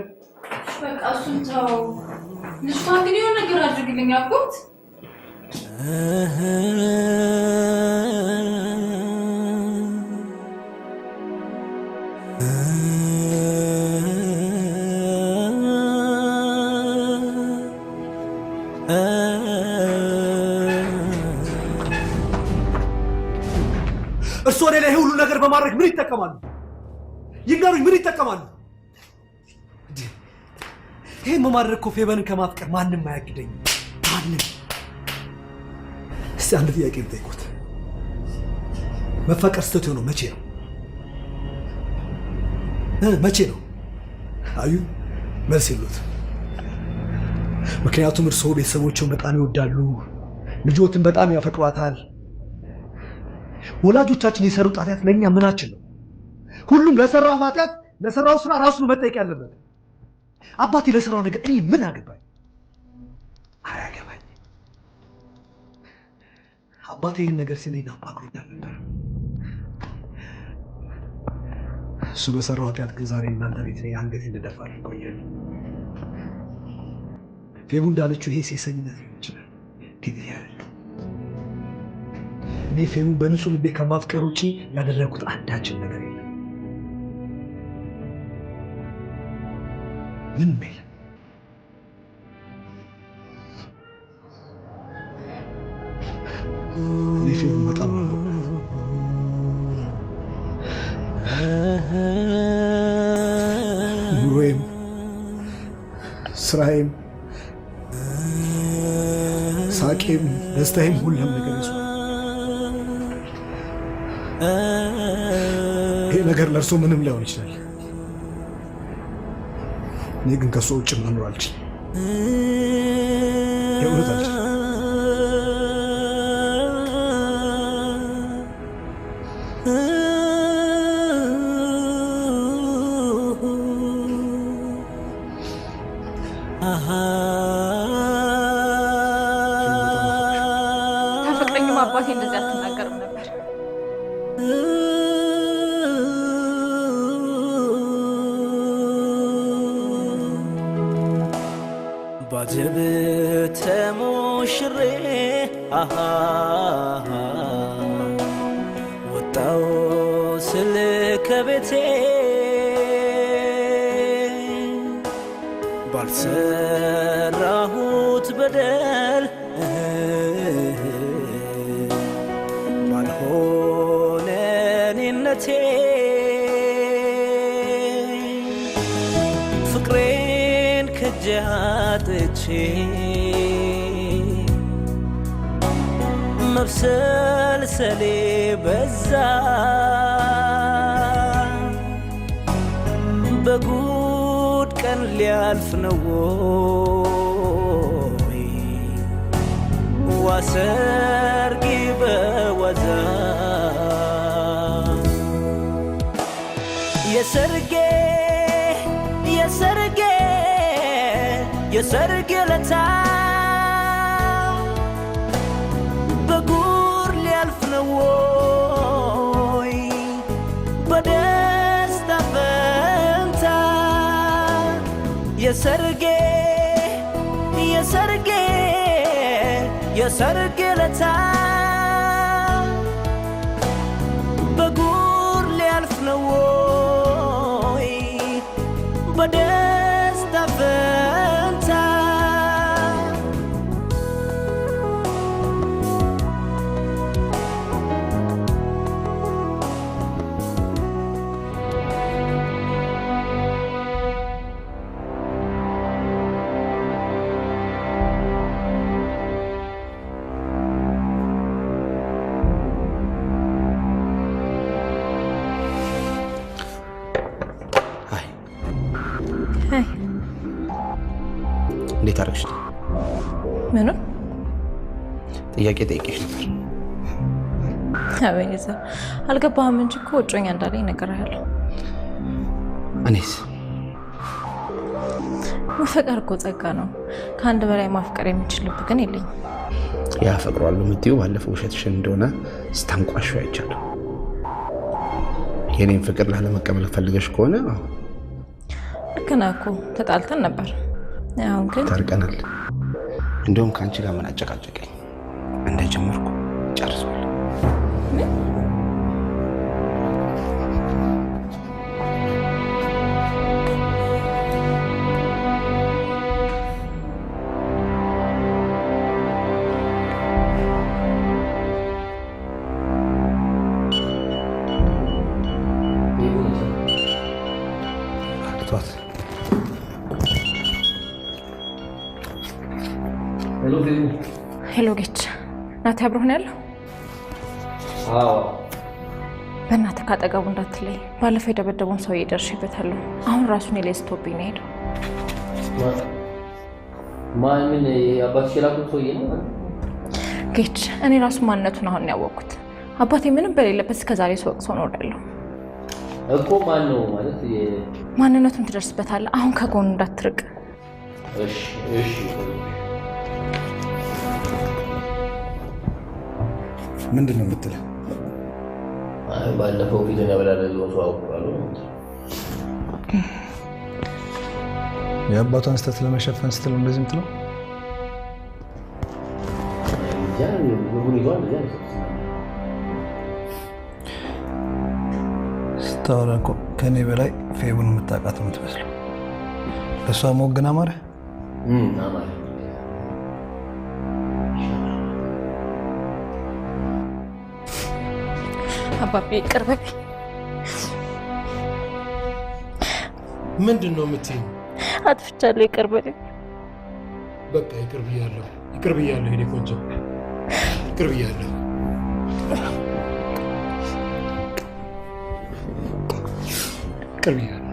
E: በቃ እሱን ተው። ልጅቷን ግን የሆነ ነገር አድርግልኝ አጎት።
I: እርሶ ሌላ ይሄ ሁሉ ነገር በማድረግ ምን ይጠቀማሉ? ይንገሩኝ፣ ምን ይጠቀማሉ? ይሄን በማድረግ እኮ ፌበንን ከማፍቀር ማንም አያግደኝ። ማንም። እስቲ አንድ ጥያቄ ልጠይቆት። መፈቀር ስህተት የሆነው መቼ ነው? መቼ ነው? አዩ መልስ የሉት። ምክንያቱም እርስዎ ቤተሰቦችን በጣም ይወዳሉ፣ ልጆትን በጣም ያፈቅሯታል። ወላጆቻችን የሰሩት ኃጢአት ለእኛ ምናችን ነው? ሁሉም ለሰራው ኃጢአት ለሰራው ስራ ራሱ ነው መጠየቅ ያለበት። አባቴ ለሰራው ነገር እኔ ምን አገባኝ? አያገባኝ። አባቴ ይህን ነገር ሲለኝ ናፋቅሮኛል ነበር። እሱ በሰራው ኃጢአት ግን ዛሬ እናንተ ቤት ላይ አንገቴ እንደደፋ ቆያል። ፌቡ እንዳለችው ይሄ ሴሰኝነት ይችላል። እኔ ፌቡ በንጹህ ልቤ ከማፍቀር ውጪ ያደረጉት አንዳችን ነገር የለም። ምንም የለም። እኔ ፌቡ በጣም ኑሮዬም ስራዬም ሳቄም ደስታዬም ሁሉም ነገር ይሷል። ይሄ ነገር ለእርሶ ምንም ላይሆን ይችላል።
L: እኔ ግን ከሱ ውጭ መኖር አልችልም። የእውነት አልችልም።
E: ታፈቅረኝም አባቴ እንደዚህ አትናገርም ነበር።
A: ባጀብ ተሞሽሬ ወጣው ስል ከቤቴ ባልሰራሁት በደል ባልሆነ እኔነቴ ፍቅሬን ከጃጥቼ መብሰልሰሌ በዛ በጉድ ቀን ሊያልፍ ነው ወይ ዋሰርጊ በወዛ የሰርጌ የሰርጌ የሰርጌ ለታ በጉር ሊያልፍ ነው ወይ በደስታ ፈንታ የሰርጌ የሰርጌ የሰርጌ ለታ በጉር ሊያልፍ ነው ወይ በደስታ ፈንታ
B: እንዴት አደረግሽ?
O: ምኑ?
B: ጥያቄ ጠይቄሽ ነበር።
O: አበይዛ አልገባህም እንጂ እኮ እጮኛ እንዳለኝ እነግርሃለሁ።
B: እኔስ
O: መፈቀር እኮ ጸጋ ነው። ከአንድ በላይ ማፍቀር የሚችል ልብ ግን የለኝም።
B: ያፈቅሯሉ የምትይው ባለፈው ውሸትሽን እንደሆነ ስታንቋሹ አይቻለሁ። የኔን ፍቅር ላለመቀበል ፈልገሽ ከሆነ
O: ልክ ነህ እኮ ተጣልተን ነበር። አሁን ግን
B: ታርቀናል። እንደውም ከአንቺ ጋር ምን አጨቃጨቀኝ? እንደጀመርኩ ጨርሷል።
O: ሄሎ ጌች፣ ናቲ አብሮህ ነው ያለው?
K: አዎ።
O: በእናትህ ካጠገቡ እንዳትለይ። ባለፈው የደበደበውን ሰውዬ ደርሼበታለሁ። አሁን ራሱን ላይ ስቶብኝ ነው ሄደው።
K: ምን አባትሽ የላኩት ሰውዬ ነው?
O: ጌች፣ እኔ ራሱ ማንነቱን አሁን ያወቅኩት። አባቴ ምንም በሌለበት እስከዛሬ ሰው ኖሬያለሁ
K: እኮ። ማን ነው ማለት?
O: ማንነቱን ትደርስበታለህ። አሁን ከጎኑ እንዳትርቅ
K: እሺ? እሺ።
L: ምንድን ነው የምትለው?
K: ባለፈው ፊትን ያበላለዘው ሰው አውቃሉ።
L: የአባቷን ስህተት ለመሸፈን ስትል እንደዚህ የምትለው? ስታወራ እኮ ከእኔ በላይ ፌቡን የምታውቃት የምትመስለው። እሷ ሞግን አማረ
K: አማረ።
O: አባቤ ይቅር በለኝ።
G: ምንድን ነው የምትይኝ?
O: አጥፍቻለሁ፣ ይቅር በለኝ።
G: በቃ ይቅር ብያለሁ፣ ይቅር ብያለሁ። የእኔ ቆንጆ ይቅር ብያለሁ። ይቅር ብያለሁ።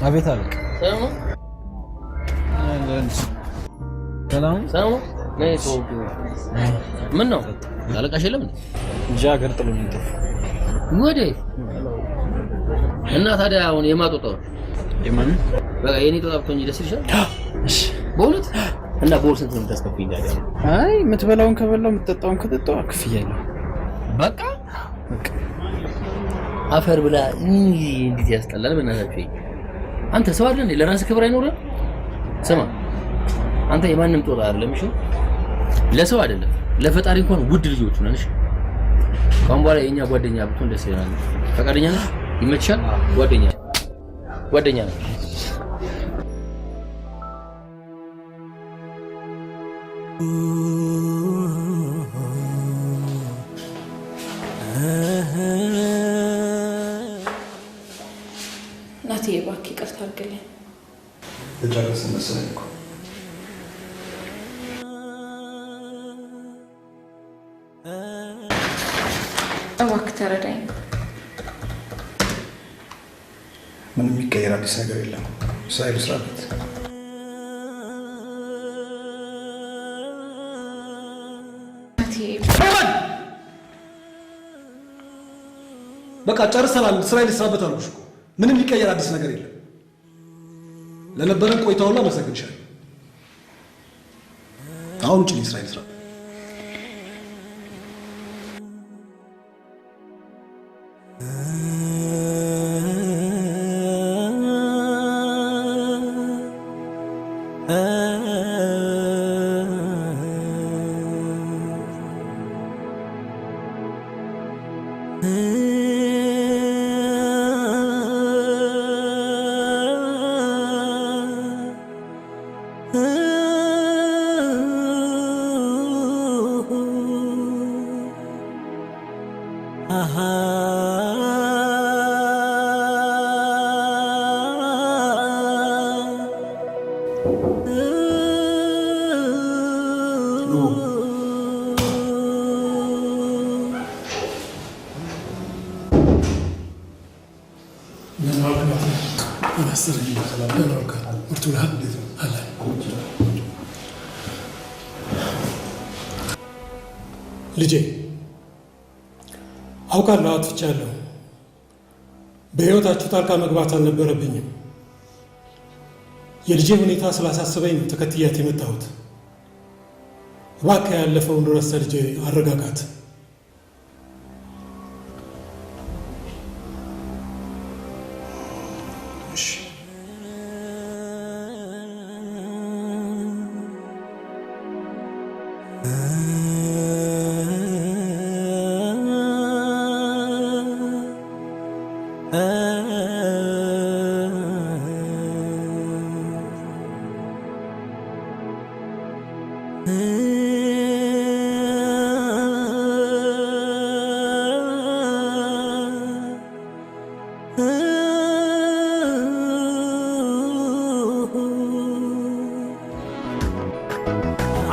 J: አቤት አለቅ ሰላም
K: ሰላም ነይ ተወው ምን ነው አለቃሽ የለም
J: እንጂ ሀገር ጥሎኝ እንጠፋ
K: ወዴ እና ታዲያ አሁን የማጦጣው
J: የማን
K: በቃ የኔ ጦጣብቶኝ ደስ ይሻል እሺ በእውነት እና ቦርሰት ነው ተስከፍኝ ታዲያ
J: አይ የምትበላውን ከበላው የምትጠጣውን ከጠጣው ክፍያለሁ
K: በቃ አፈር ብላ እንዴት ያስጠላል በእናታችሁ አንተ ሰው አይደል ለራስህ ክብር አይኖርም ስማ አንተ የማንም ጦጣ አይደለም እሺ ለሰው አይደለም ለፈጣሪ እንኳን ውድ ልጆች ነን እሺ ካሁን በኋላ የኛ ጓደኛ ብትሆን ደስ ይላል ፈቃደኛ ነህ ይመችሻል ጓደኛ ነህ
O: ናቲ እባክህ ይቅርታ አድርግልኝ
L: ልጨርስ መሰለኝ እኮ
O: እባክህ ተረዳኝ
L: ምንም የሚቀየር አዲስ ነገር የለም ሳይል ስራበት
I: በቃ ጨርሰናል ስራዬን ልስራበት አልኩሽ እኮ ምንም የሚቀየር አዲስ ነገር የለም ለነበረን ቆይታ ሁሉ አመሰግንሻለሁ አሁን ውጪ ስራዬን ልስራ
G: ልጄ አውቃለሁ አጥፍቻለሁ በህይወታችሁ ጣልቃ መግባት አልነበረብኝም የልጄ ሁኔታ ስላሳሰበኝ ነው ተከትያት የመጣሁት እባክህ ያለፈውን ረስተህ ልጄ አረጋጋት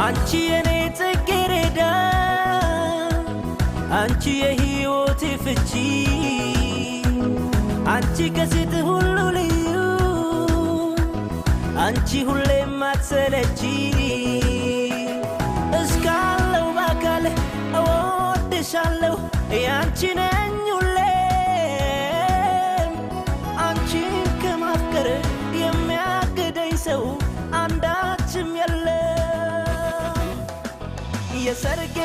A: አንቺ የኔ ጽጌረዳ አንቺ የህይወቴ ፍቺ አንቺ ከሴት ሁሉ ልዩ አንቺ ሁሌም አትሰለቺ እስካለው በአካል እወድሻለሁ ያንቺ ነኝ ሁሌም አንቺን ከማፍቀር የሚያግደኝ ሰው አንዳችም የለም የሰርጌ